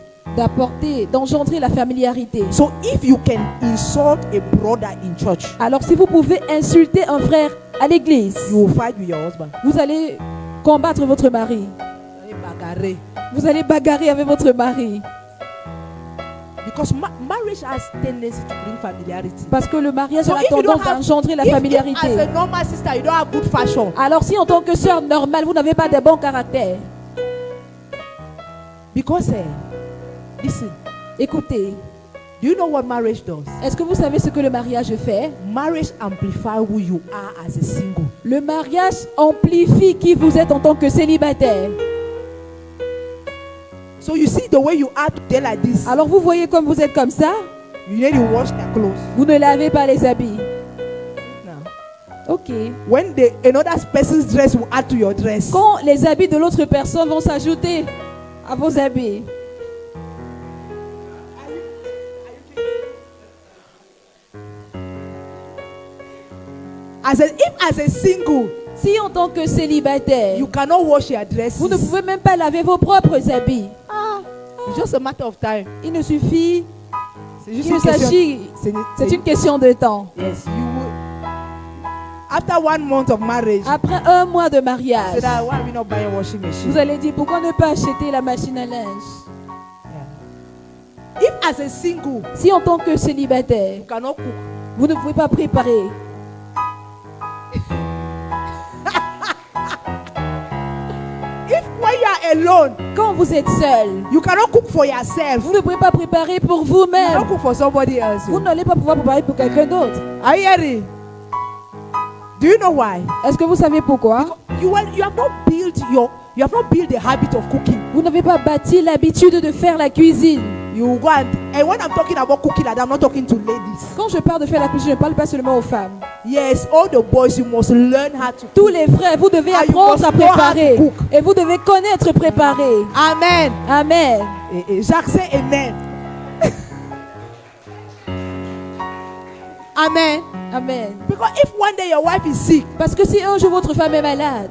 Speaker 2: d'engendrer la familiarité.
Speaker 1: So if you can insult a brother in church,
Speaker 2: Alors si vous pouvez insulter un frère à l'église,
Speaker 1: you will fight with your husband.
Speaker 2: vous allez combattre votre mari.
Speaker 1: Vous allez bagarrer.
Speaker 2: Vous allez bagarrer avec votre mari.
Speaker 1: Because marriage has tendency to bring familiarity.
Speaker 2: Parce que le mariage
Speaker 1: So
Speaker 2: a la
Speaker 1: if you don't
Speaker 2: tendance
Speaker 1: have-
Speaker 2: d'engendrer la
Speaker 1: if
Speaker 2: familiarité.
Speaker 1: as a normal sister, you don't have good fashion.
Speaker 2: Alors si en tant que sœur normale, vous n'avez pas de bon caractère,
Speaker 1: Because, listen,
Speaker 2: écoutez,
Speaker 1: do you know what marriage does?
Speaker 2: est-ce que vous savez ce que le mariage fait?
Speaker 1: Marriage amplifies who you are as a single.
Speaker 2: Le mariage amplifie qui vous êtes en tant que célibataire.
Speaker 1: So you see the way you are today like this.
Speaker 2: Alors vous voyez comme vous êtes comme ça,
Speaker 1: You need to wash their clothes.
Speaker 2: vous ne lavez pas les habits.
Speaker 1: Now,
Speaker 2: Ok.
Speaker 1: when another person's dress will add to your dress.
Speaker 2: Quand les habits de l'autre personne vont s'ajouter à vos habits,
Speaker 1: If as a single,
Speaker 2: si en tant que célibataire,
Speaker 1: you cannot wash your dresses.
Speaker 2: vous ne pouvez même pas laver vos propres habits,
Speaker 1: It's just a matter of time.
Speaker 2: il ne suffit,
Speaker 1: C'est juste
Speaker 2: il
Speaker 1: une question.
Speaker 2: s'agit, c'est une question de temps.
Speaker 1: Yes, you will. After 1 month of marriage,
Speaker 2: Après un mois de
Speaker 1: say
Speaker 2: mariage,
Speaker 1: that why are we not buying washing machine?
Speaker 2: vous allez dire pourquoi ne pas acheter la machine à linge?
Speaker 1: If as a single,
Speaker 2: Si en tant que célibataire,
Speaker 1: you cannot cook,
Speaker 2: vous ne pouvez pas préparer,
Speaker 1: if when you are alone,
Speaker 2: quand vous êtes seul,
Speaker 1: you cannot cook for yourself.
Speaker 2: vous ne pouvez pas préparer pour
Speaker 1: You cannot
Speaker 2: vous-même.
Speaker 1: cook for somebody else.
Speaker 2: Vous n'allez pas pouvoir préparer pour quelqu'un d'autre.
Speaker 1: Are you hearing? Do you know why?
Speaker 2: Est-ce que vous savez pourquoi?
Speaker 1: You have not built the habit of cooking.
Speaker 2: Vous n'avez pas bâti l'habitude de faire la cuisine.
Speaker 1: You go and when I'm talking about cooking, like that, I'm not talking to ladies.
Speaker 2: Quand je parle de faire la cuisine, je ne parle pas seulement aux femmes.
Speaker 1: Yes, all the boys, you must learn how to
Speaker 2: Tous
Speaker 1: cook.
Speaker 2: les frères, vous devez
Speaker 1: Ah, you
Speaker 2: apprendre
Speaker 1: must
Speaker 2: à
Speaker 1: know how to
Speaker 2: préparer.
Speaker 1: cook.
Speaker 2: Et vous devez connaître préparer.
Speaker 1: Amen.
Speaker 2: Amen.
Speaker 1: Et Jacques, say amen. Amen.
Speaker 2: Amen.
Speaker 1: Because if one day your wife is sick,
Speaker 2: Parce que si un jour votre femme est malade,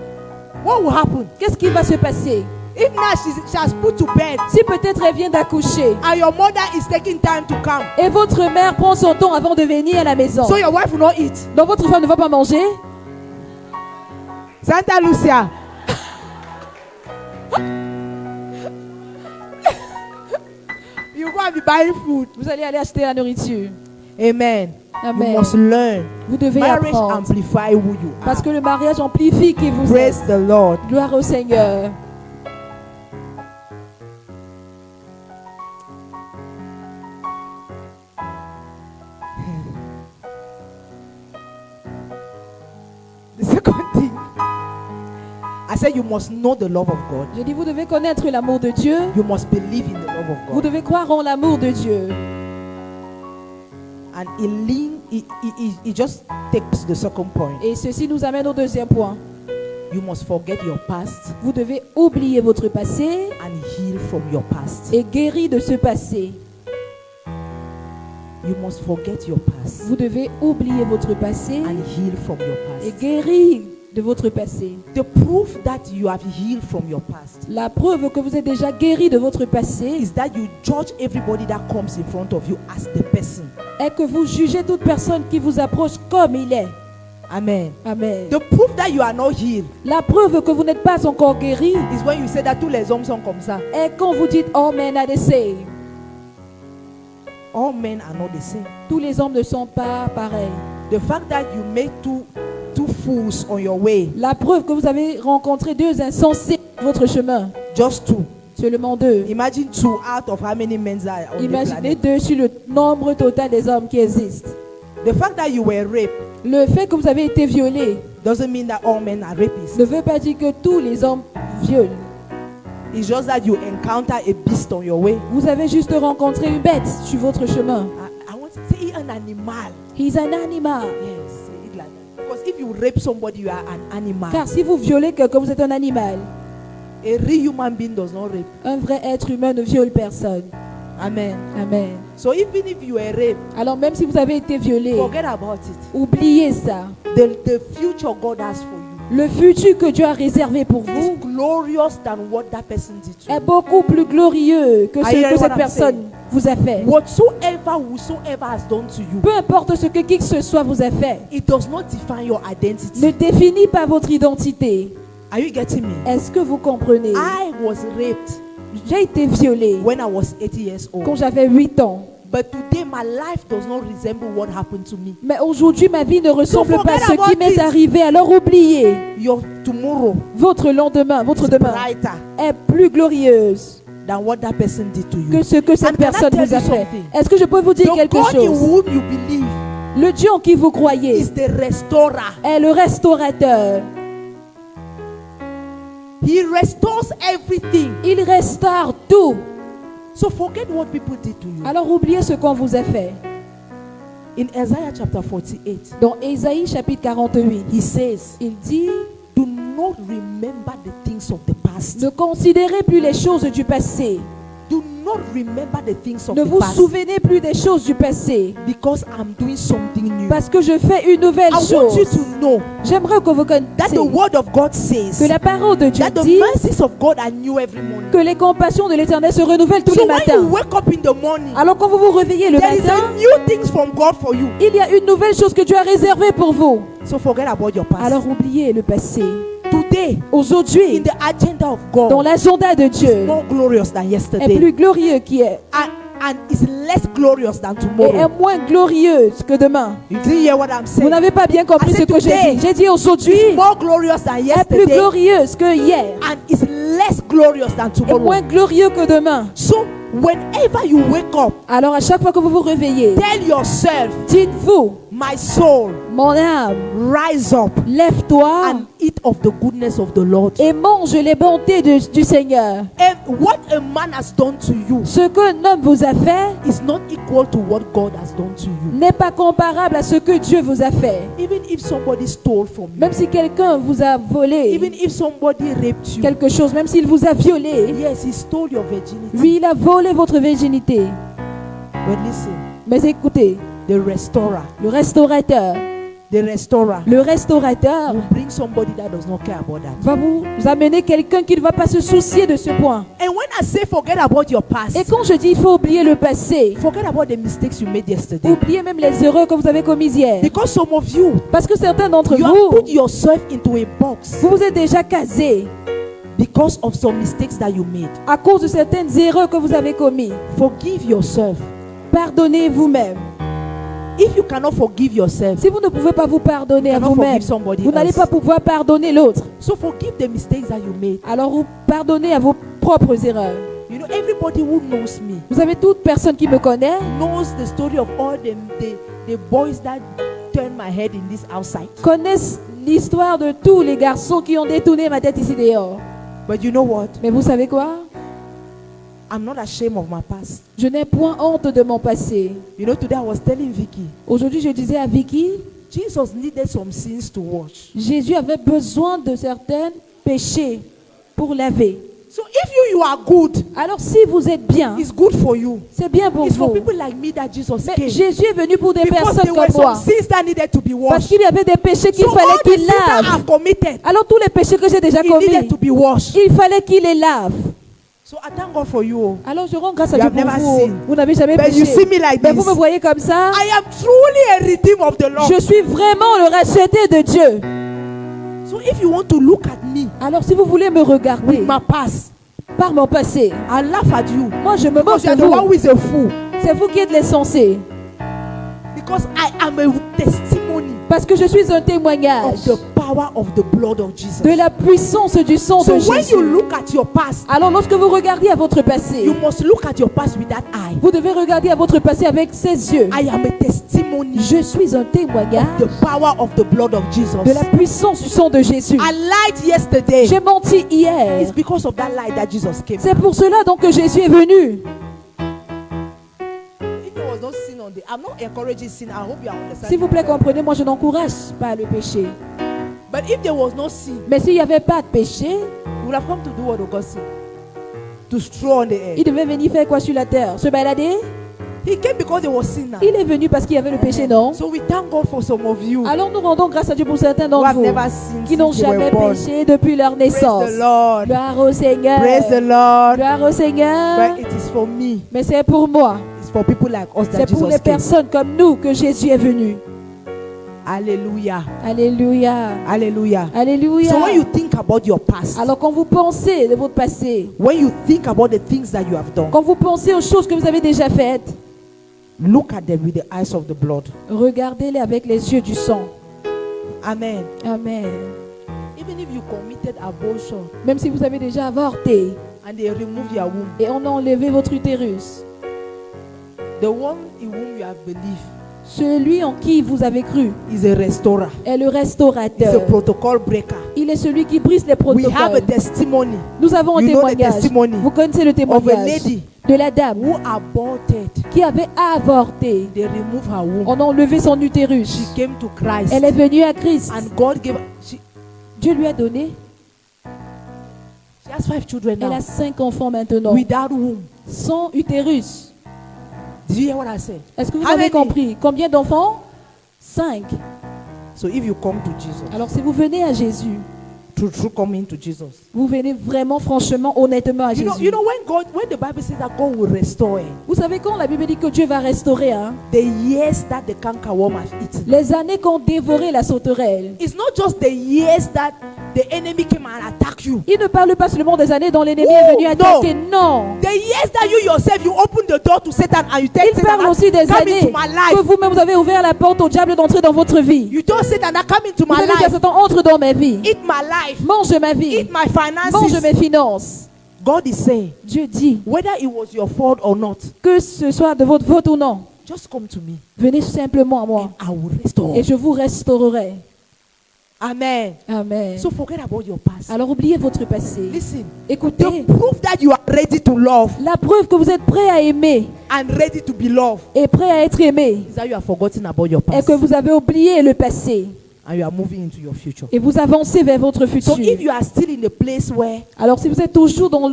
Speaker 1: what will happen?
Speaker 2: qu'est-ce qui va se passer?
Speaker 1: If now she has put to bed
Speaker 2: Si peut-être elle vient d'accoucher
Speaker 1: and your mother is taking time to come,
Speaker 2: et votre mère prend son temps avant de venir à la maison,
Speaker 1: so your wife will not eat.
Speaker 2: donc votre femme ne va pas manger?
Speaker 1: Santa Lucia. You go and be buying food.
Speaker 2: Vous allez aller acheter la nourriture.
Speaker 1: Amen.
Speaker 2: Amen.
Speaker 1: You must learn.
Speaker 2: Vous devez
Speaker 1: Marriage
Speaker 2: apprendre.
Speaker 1: amplify who you
Speaker 2: Parce
Speaker 1: are.
Speaker 2: que le mariage amplifie qui vous
Speaker 1: Praise
Speaker 2: êtes.
Speaker 1: the Lord.
Speaker 2: Gloire au Seigneur.
Speaker 1: The second thing, I said you must know the love of God.
Speaker 2: Je dis, vous devez connaître l'amour de Dieu.
Speaker 1: You must believe in the love of
Speaker 2: Vous
Speaker 1: God.
Speaker 2: devez croire en l'amour de Dieu.
Speaker 1: And it just takes the second point.
Speaker 2: Et ceci nous amène au deuxième point.
Speaker 1: You must forget your past
Speaker 2: Vous devez oublier votre passé
Speaker 1: and heal from your past.
Speaker 2: et guérir de ce passé.
Speaker 1: You must forget your past
Speaker 2: Vous devez oublier votre passé
Speaker 1: and heal from your
Speaker 2: et
Speaker 1: past.
Speaker 2: guérir de votre passé.
Speaker 1: The proof that you have healed from your past
Speaker 2: La preuve que vous êtes déjà guéri de votre passé
Speaker 1: is that you judge everybody that comes in front of you as the person.
Speaker 2: est que vous jugez toute personne qui vous approche comme il est.
Speaker 1: Amen.
Speaker 2: Amen.
Speaker 1: The proof that you are not healed
Speaker 2: La preuve que vous n'êtes pas encore guéri
Speaker 1: is when you say that tous les hommes sont comme ça.
Speaker 2: est quand vous dites all men are the same.
Speaker 1: All men are not the same.
Speaker 2: Tous les hommes ne sont pas pareils.
Speaker 1: The fact that you made two fools on your way,
Speaker 2: La preuve que vous avez rencontré deux insensés sur votre chemin,
Speaker 1: just two.
Speaker 2: seulement deux.
Speaker 1: Imagine two out of how many men are on the
Speaker 2: Imaginez
Speaker 1: planet.
Speaker 2: deux sur le nombre total des hommes qui existent.
Speaker 1: The fact that you were raped
Speaker 2: Le fait que vous avez été violé
Speaker 1: doesn't mean that all men are rapists.
Speaker 2: ne veut pas dire que tous les hommes violent.
Speaker 1: It's just that you encounter a beast on your way.
Speaker 2: Vous avez juste rencontré une bête sur votre chemin.
Speaker 1: I want to say an animal.
Speaker 2: He's an animal.
Speaker 1: Yes, say it like that. Because if you rape somebody, you are an animal.
Speaker 2: Car si vous violez quelqu'un, vous êtes un animal.
Speaker 1: A real human being does not rape.
Speaker 2: Un vrai être humain ne viole personne.
Speaker 1: Amen.
Speaker 2: Amen.
Speaker 1: So even if you were raped,
Speaker 2: Alors même si vous avez été violé,
Speaker 1: forget about it.
Speaker 2: oubliez ça.
Speaker 1: The future God has for you
Speaker 2: Le futur que Dieu a réservé pour
Speaker 1: is
Speaker 2: vous
Speaker 1: glorious than what that person did to
Speaker 2: est
Speaker 1: you.
Speaker 2: beaucoup plus glorieux que
Speaker 1: Are
Speaker 2: ce
Speaker 1: you hearing
Speaker 2: que
Speaker 1: what
Speaker 2: cette
Speaker 1: I'm
Speaker 2: personne vous a fait.
Speaker 1: Whosoever has done to you,
Speaker 2: Peu importe ce que qui que ce soit vous a fait,
Speaker 1: it does not define your identity.
Speaker 2: ne définit pas votre identité.
Speaker 1: Are you getting me?
Speaker 2: Est-ce que vous comprenez?
Speaker 1: I was raped
Speaker 2: J'ai été violée
Speaker 1: when I was 80 years
Speaker 2: quand
Speaker 1: old.
Speaker 2: j'avais 8 ans.
Speaker 1: But today my life does not resemble what happened to me.
Speaker 2: Mais aujourd'hui, ma vie ne ressemble
Speaker 1: So
Speaker 2: pas à ce
Speaker 1: forget
Speaker 2: qui
Speaker 1: about
Speaker 2: m'est
Speaker 1: it.
Speaker 2: arrivé. Alors oubliez,
Speaker 1: Your tomorrow
Speaker 2: votre lendemain, votre
Speaker 1: is
Speaker 2: demain
Speaker 1: brighter
Speaker 2: est plus glorieuse
Speaker 1: than what that person did to
Speaker 2: que
Speaker 1: you.
Speaker 2: ce que cette
Speaker 1: And can I
Speaker 2: personne
Speaker 1: tell
Speaker 2: vous a
Speaker 1: you
Speaker 2: fait.
Speaker 1: something?
Speaker 2: Est-ce que je peux vous dire
Speaker 1: The
Speaker 2: quelque
Speaker 1: God in
Speaker 2: chose?
Speaker 1: whom you believe
Speaker 2: Le Dieu en qui vous croyez
Speaker 1: is the restorer.
Speaker 2: est le restaurateur.
Speaker 1: He restores everything.
Speaker 2: Il restaure tout.
Speaker 1: So forget what people did to you.
Speaker 2: Alors oubliez ce qu'on vous a fait.
Speaker 1: In Isaiah chapter 48,
Speaker 2: Dans Ésaïe chapitre 48,
Speaker 1: he says,
Speaker 2: il dit,
Speaker 1: do not remember the things of the past.
Speaker 2: ne considérez plus les choses du passé.
Speaker 1: Do not remember the things of
Speaker 2: Ne
Speaker 1: the
Speaker 2: vous
Speaker 1: past.
Speaker 2: souvenez plus des choses du passé.
Speaker 1: Because I'm doing something new.
Speaker 2: Parce que je fais une nouvelle
Speaker 1: I want you
Speaker 2: chose.
Speaker 1: to know
Speaker 2: J'aimerais que vous
Speaker 1: that
Speaker 2: connaissiez
Speaker 1: the word of God says
Speaker 2: que la parole de Dieu
Speaker 1: that the
Speaker 2: dit
Speaker 1: mercies of God are new every morning.
Speaker 2: que les compassions de l'Éternel se renouvellent tous
Speaker 1: So
Speaker 2: les
Speaker 1: when you
Speaker 2: matins.
Speaker 1: wake up in the morning,
Speaker 2: Alors quand vous vous réveillez le
Speaker 1: there is
Speaker 2: matin,
Speaker 1: a new things from God for you.
Speaker 2: il y a une nouvelle chose que Dieu a réservée pour vous.
Speaker 1: So forget about your past.
Speaker 2: Alors oubliez le passé.
Speaker 1: Today,
Speaker 2: Aujourd'hui,
Speaker 1: in the agenda of
Speaker 2: dans
Speaker 1: God,
Speaker 2: l'agenda de Dieu,
Speaker 1: more glorious than
Speaker 2: est
Speaker 1: yesterday,
Speaker 2: plus glorieux qu'hier
Speaker 1: and is less glorious than
Speaker 2: et est
Speaker 1: tomorrow.
Speaker 2: moins glorieuse que demain.
Speaker 1: You didn't hear what I'm
Speaker 2: Vous
Speaker 1: saying?
Speaker 2: n'avez pas bien compris
Speaker 1: I
Speaker 2: ce
Speaker 1: said
Speaker 2: que j'ai
Speaker 1: today,
Speaker 2: dit. J'ai dit aujourd'hui,
Speaker 1: It's more glorious than
Speaker 2: est plus
Speaker 1: yesterday,
Speaker 2: glorieuse que hier
Speaker 1: and is less glorious than
Speaker 2: et moins
Speaker 1: tomorrow.
Speaker 2: glorieux que demain.
Speaker 1: So whenever you wake up,
Speaker 2: Alors à chaque fois que vous vous réveillez,
Speaker 1: tell yourself,
Speaker 2: dites-vous,
Speaker 1: my soul,
Speaker 2: mon âme,
Speaker 1: rise up
Speaker 2: lève-toi
Speaker 1: and eat of the goodness of the Lord.
Speaker 2: et mange les bontés du Seigneur.
Speaker 1: And what a man has done to you
Speaker 2: Ce qu'un homme vous a fait
Speaker 1: is not equal to what God has done to you.
Speaker 2: n'est pas comparable à ce que Dieu vous a fait.
Speaker 1: Even if somebody stole from you,
Speaker 2: Même si quelqu'un vous a volé
Speaker 1: even if somebody raped you,
Speaker 2: quelque chose, même s'il vous a violé,
Speaker 1: yes, he stole your virginity.
Speaker 2: oui, il a volé votre virginité.
Speaker 1: But listen,
Speaker 2: Mais écoutez,
Speaker 1: the restorer
Speaker 2: le restaurateur
Speaker 1: will bring somebody that does not care about that.
Speaker 2: va vous amener quelqu'un qui ne va pas se soucier de ce point.
Speaker 1: And when I say forget about your past,
Speaker 2: Et quand je dis il faut oublier le passé,
Speaker 1: forget about the mistakes you made yesterday.
Speaker 2: oubliez même les erreurs que vous avez commises hier.
Speaker 1: Because some of you,
Speaker 2: Parce que certains d'entre
Speaker 1: you have
Speaker 2: vous,
Speaker 1: put yourself into a box
Speaker 2: vous vous êtes déjà casés
Speaker 1: because of some mistakes that you made.
Speaker 2: à cause de certaines erreurs que vous avez commises.
Speaker 1: Forgive yourself.
Speaker 2: Pardonnez vous-même.
Speaker 1: If you cannot forgive yourself,
Speaker 2: Si vous ne pouvez pas vous pardonner à
Speaker 1: cannot
Speaker 2: vous-même,
Speaker 1: forgive somebody
Speaker 2: vous n'allez
Speaker 1: else.
Speaker 2: pas pouvoir pardonner l'autre.
Speaker 1: So forgive the mistakes that you made.
Speaker 2: Alors vous pardonnez à vos propres erreurs.
Speaker 1: You know, everybody who knows me
Speaker 2: Vous avez toute personne qui me connaît,
Speaker 1: knows the story of all the boys that turned my head in this outside.
Speaker 2: connaissent l'histoire de tous les garçons qui ont détourné ma tête ici dehors.
Speaker 1: But you know what?
Speaker 2: Mais vous savez quoi?
Speaker 1: I'm not ashamed of my past.
Speaker 2: Je n'ai point honte de mon passé.
Speaker 1: You know, today I was telling Vicky,
Speaker 2: Aujourd'hui, je disais à Vicky,
Speaker 1: Jesus needed some sins to wash.
Speaker 2: Jésus avait besoin de certains péchés pour laver.
Speaker 1: So if you are good,
Speaker 2: Alors si vous êtes bien,
Speaker 1: it's good for you.
Speaker 2: c'est bien pour
Speaker 1: It's for
Speaker 2: vous.
Speaker 1: people like me that Jesus
Speaker 2: Mais
Speaker 1: came.
Speaker 2: Jésus est venu pour des
Speaker 1: Because
Speaker 2: personnes
Speaker 1: there were
Speaker 2: comme moi.
Speaker 1: some sins that needed to be
Speaker 2: Parce
Speaker 1: washed.
Speaker 2: qu'il y avait des péchés qu'il
Speaker 1: So all
Speaker 2: fallait
Speaker 1: the
Speaker 2: qu'il
Speaker 1: sins that
Speaker 2: lave.
Speaker 1: I've committed,
Speaker 2: Alors tous les péchés que j'ai déjà
Speaker 1: it
Speaker 2: commis,
Speaker 1: needed to be washed.
Speaker 2: il fallait qu'il les lave.
Speaker 1: So I thank God for you.
Speaker 2: Alors je rends grâce à
Speaker 1: You
Speaker 2: Dieu
Speaker 1: have
Speaker 2: pour
Speaker 1: never
Speaker 2: vous.
Speaker 1: seen.
Speaker 2: Vous n'avez jamais
Speaker 1: But you
Speaker 2: péché.
Speaker 1: see me like
Speaker 2: Mais
Speaker 1: this.
Speaker 2: vous me voyez comme ça.
Speaker 1: I am truly a redeemed of the Lord.
Speaker 2: Je suis vraiment le racheté de Dieu.
Speaker 1: So if you want to look at me
Speaker 2: Alors si vous voulez me regarder
Speaker 1: with my past,
Speaker 2: par mon passé,
Speaker 1: I laugh at you.
Speaker 2: moi je me moque
Speaker 1: Because you are
Speaker 2: de
Speaker 1: the one
Speaker 2: vous.
Speaker 1: who is a fool.
Speaker 2: C'est vous qui êtes l'essentiel.
Speaker 1: Because I am a testimony
Speaker 2: Parce que je suis un
Speaker 1: of
Speaker 2: témoignage
Speaker 1: the power of the blood of Jesus.
Speaker 2: de la puissance du sang
Speaker 1: So
Speaker 2: de
Speaker 1: when
Speaker 2: Jésus.
Speaker 1: you look at your past,
Speaker 2: Alors lorsque vous regardez à votre passé,
Speaker 1: you must look at your past with that eye.
Speaker 2: vous devez regarder à votre passé avec ses yeux.
Speaker 1: I am a testimony
Speaker 2: Je suis un témoignage
Speaker 1: of the power of the blood of Jesus.
Speaker 2: de la puissance du sang de Jésus.
Speaker 1: I lied yesterday.
Speaker 2: J'ai menti hier.
Speaker 1: It's because of that lie that Jesus came.
Speaker 2: C'est pour cela donc que Jésus est venu.
Speaker 1: If there was no sin on the, I'm not encouraging sin. I hope you are understanding.
Speaker 2: S'il vous plaît, comprenez, moi je n'encourage pas le péché.
Speaker 1: But if there was no sin,
Speaker 2: Mais s'il n'y avait pas de péché,
Speaker 1: you would have come to do what Augustine? To stroll on the
Speaker 2: il
Speaker 1: earth.
Speaker 2: devait venir faire quoi sur la terre? Se balader?
Speaker 1: He came because there was sin now.
Speaker 2: Il est venu parce qu'il y avait le péché, non?
Speaker 1: So we thank God for some of you
Speaker 2: Alors nous rendons grâce à Dieu pour certains
Speaker 1: who
Speaker 2: d'entre
Speaker 1: have
Speaker 2: vous
Speaker 1: never sinned
Speaker 2: qui n'ont
Speaker 1: since they were
Speaker 2: jamais
Speaker 1: born.
Speaker 2: péché depuis leur
Speaker 1: Praise
Speaker 2: naissance.
Speaker 1: the Lord.
Speaker 2: Gloire au Seigneur.
Speaker 1: Praise the Lord.
Speaker 2: Gloire au Seigneur.
Speaker 1: But it is for me.
Speaker 2: Mais c'est pour moi.
Speaker 1: It's for people like us that
Speaker 2: C'est pour les
Speaker 1: Jesus came.
Speaker 2: personnes comme nous que Jésus est venu.
Speaker 1: Hallelujah.
Speaker 2: Alléluia.
Speaker 1: Hallelujah.
Speaker 2: Alléluia.
Speaker 1: So when you think about your past,
Speaker 2: Alors quand vous pensez de votre passé,
Speaker 1: when you think about the things that you have done,
Speaker 2: quand vous pensez aux choses que vous avez déjà faites,
Speaker 1: look at them with the eyes of the blood.
Speaker 2: regardez-les avec les yeux du sang.
Speaker 1: Amen.
Speaker 2: Amen.
Speaker 1: Even if you committed abortion
Speaker 2: Même si vous avez déjà avorté
Speaker 1: and they remove your womb,
Speaker 2: et on a enlevé votre utérus,
Speaker 1: the one in whom you have believed
Speaker 2: celui en qui vous avez cru
Speaker 1: is a restorer.
Speaker 2: est le
Speaker 1: He's a
Speaker 2: restaurateur.
Speaker 1: protocol breaker.
Speaker 2: Il est celui qui brise les
Speaker 1: We have a
Speaker 2: protocoles.
Speaker 1: testimony
Speaker 2: Nous avons un
Speaker 1: You know the
Speaker 2: témoignage.
Speaker 1: testimony
Speaker 2: Vous connaissez le
Speaker 1: of a
Speaker 2: témoignage
Speaker 1: lady
Speaker 2: de la dame
Speaker 1: who aborted.
Speaker 2: qui avait avorté.
Speaker 1: They remove her womb.
Speaker 2: On a enlevé son utérus.
Speaker 1: She came to Christ.
Speaker 2: Elle est venue à Christ.
Speaker 1: And God gave
Speaker 2: Dieu lui a donné.
Speaker 1: she has 5 children
Speaker 2: Elle
Speaker 1: now
Speaker 2: a 5 enfants maintenant.
Speaker 1: without womb.
Speaker 2: Sans utérus.
Speaker 1: Did you hear what I said?
Speaker 2: Est-ce que vous
Speaker 1: How
Speaker 2: avez
Speaker 1: many?
Speaker 2: compris? Combien d'enfants? 5.
Speaker 1: So if you come to Jesus,
Speaker 2: Alors si vous venez à Jésus,
Speaker 1: true coming to Jesus.
Speaker 2: vous venez vraiment, franchement, honnêtement à Jésus.
Speaker 1: You know when the Bible says that God will restore
Speaker 2: Vous savez quand la Bible dit que Dieu va restaurer, hein?
Speaker 1: the years that the cankerworm has eaten.
Speaker 2: Les années qu'ont dévoré la sauterelle.
Speaker 1: It's not just the years that the enemy came and attacked you.
Speaker 2: Il ne parle pas seulement des années dont l'ennemi
Speaker 1: Oh,
Speaker 2: est venu attaquer. Non.
Speaker 1: The years that you yourself you open the door to Satan and you tell
Speaker 2: Il
Speaker 1: Satan,
Speaker 2: parle aussi des
Speaker 1: come
Speaker 2: années
Speaker 1: into my life.
Speaker 2: que vous-même vous avez ouvert la porte au diable d'entrer dans votre vie.
Speaker 1: You told Satan, come into
Speaker 2: Vous
Speaker 1: my
Speaker 2: avez dit à
Speaker 1: life,
Speaker 2: Satan, entre dans ma vie.
Speaker 1: eat my life,
Speaker 2: Mange ma vie.
Speaker 1: eat my
Speaker 2: Mange
Speaker 1: finances.
Speaker 2: mes finances.
Speaker 1: God is saying,
Speaker 2: Dieu dit,
Speaker 1: whether it was your fault or not,
Speaker 2: que ce soit de votre faute ou non,
Speaker 1: just come to me.
Speaker 2: venez simplement à moi
Speaker 1: I will restore.
Speaker 2: et je vous restaurerai.
Speaker 1: Amen.
Speaker 2: Amen.
Speaker 1: So forget about your past.
Speaker 2: Alors oubliez votre passé.
Speaker 1: Listen,
Speaker 2: Écoutez,
Speaker 1: the proof that you are ready to love
Speaker 2: la preuve que vous êtes prêt à aimer
Speaker 1: and ready to be loved
Speaker 2: et prêt à être aimé
Speaker 1: is that you have forgotten about your
Speaker 2: est
Speaker 1: past
Speaker 2: que vous avez oublié le passé
Speaker 1: and you are moving into your future.
Speaker 2: et vous avancez vers votre
Speaker 1: So
Speaker 2: futur.
Speaker 1: if you are still in the place where
Speaker 2: Alors si vous êtes toujours dans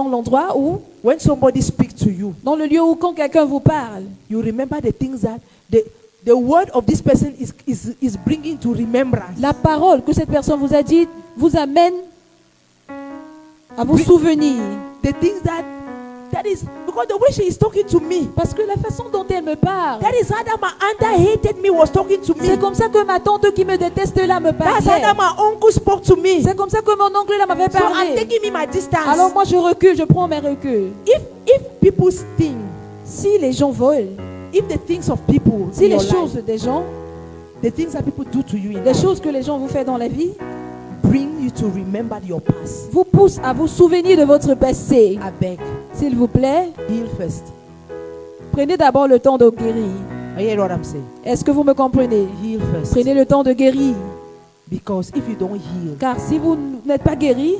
Speaker 2: l'endroit où,
Speaker 1: when somebody speaks to you,
Speaker 2: dans le lieu où quand quelqu'un vous parle,
Speaker 1: you remember the things that the word of this person is bringing to remembrance.
Speaker 2: la parole que cette personne vous a dit vous amène à vous
Speaker 1: Oui.
Speaker 2: souvenir.
Speaker 1: The things that is because the way she is talking to me,
Speaker 2: Parce que la façon dont elle me parle,
Speaker 1: that is how that my aunt hated me was talking to me.
Speaker 2: c'est comme ça que ma tante qui me déteste là me
Speaker 1: That's how
Speaker 2: parlait.
Speaker 1: that my uncle spoke to me.
Speaker 2: C'est comme ça que mon oncle là m'avait
Speaker 1: So I'm
Speaker 2: parlé.
Speaker 1: taking me my distance.
Speaker 2: Alors moi je recule, je prends mes reculs.
Speaker 1: If people think,
Speaker 2: Si les gens volent,
Speaker 1: if the things of people,
Speaker 2: si
Speaker 1: in
Speaker 2: les
Speaker 1: your
Speaker 2: choses
Speaker 1: life,
Speaker 2: des gens,
Speaker 1: the things that people do to you in
Speaker 2: les
Speaker 1: life,
Speaker 2: choses que les gens vous font dans la vie,
Speaker 1: bring you to remember your past,
Speaker 2: vous poussent à vous souvenir de votre passé.
Speaker 1: I beg,
Speaker 2: S'il vous plaît,
Speaker 1: heal first.
Speaker 2: prenez d'abord le temps de guérir.
Speaker 1: You hear what I'm saying?
Speaker 2: Est-ce que vous me comprenez?
Speaker 1: Heal first.
Speaker 2: Prenez le temps de guérir.
Speaker 1: Because if you don't heal,
Speaker 2: Car si vous n'êtes pas guéri,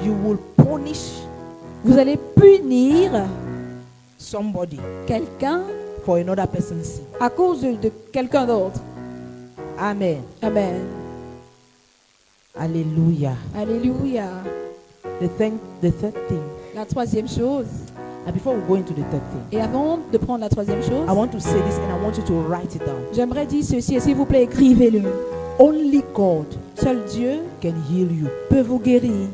Speaker 1: you will punish
Speaker 2: vous allez punir
Speaker 1: somebody
Speaker 2: quelqu'un
Speaker 1: for another person's sin.
Speaker 2: à cause de quelqu'un d'autre.
Speaker 1: Amen.
Speaker 2: Amen.
Speaker 1: Hallelujah.
Speaker 2: Alléluia.
Speaker 1: The third thing,
Speaker 2: La troisième chose,
Speaker 1: and before we go into the third thing,
Speaker 2: et avant de prendre la troisième chose,
Speaker 1: I want to say this and I want you to write it down.
Speaker 2: j'aimerais dire ceci, et s'il vous plaît, écrivez-le.
Speaker 1: Only God
Speaker 2: Seul Dieu
Speaker 1: can heal you.
Speaker 2: peut vous guérir.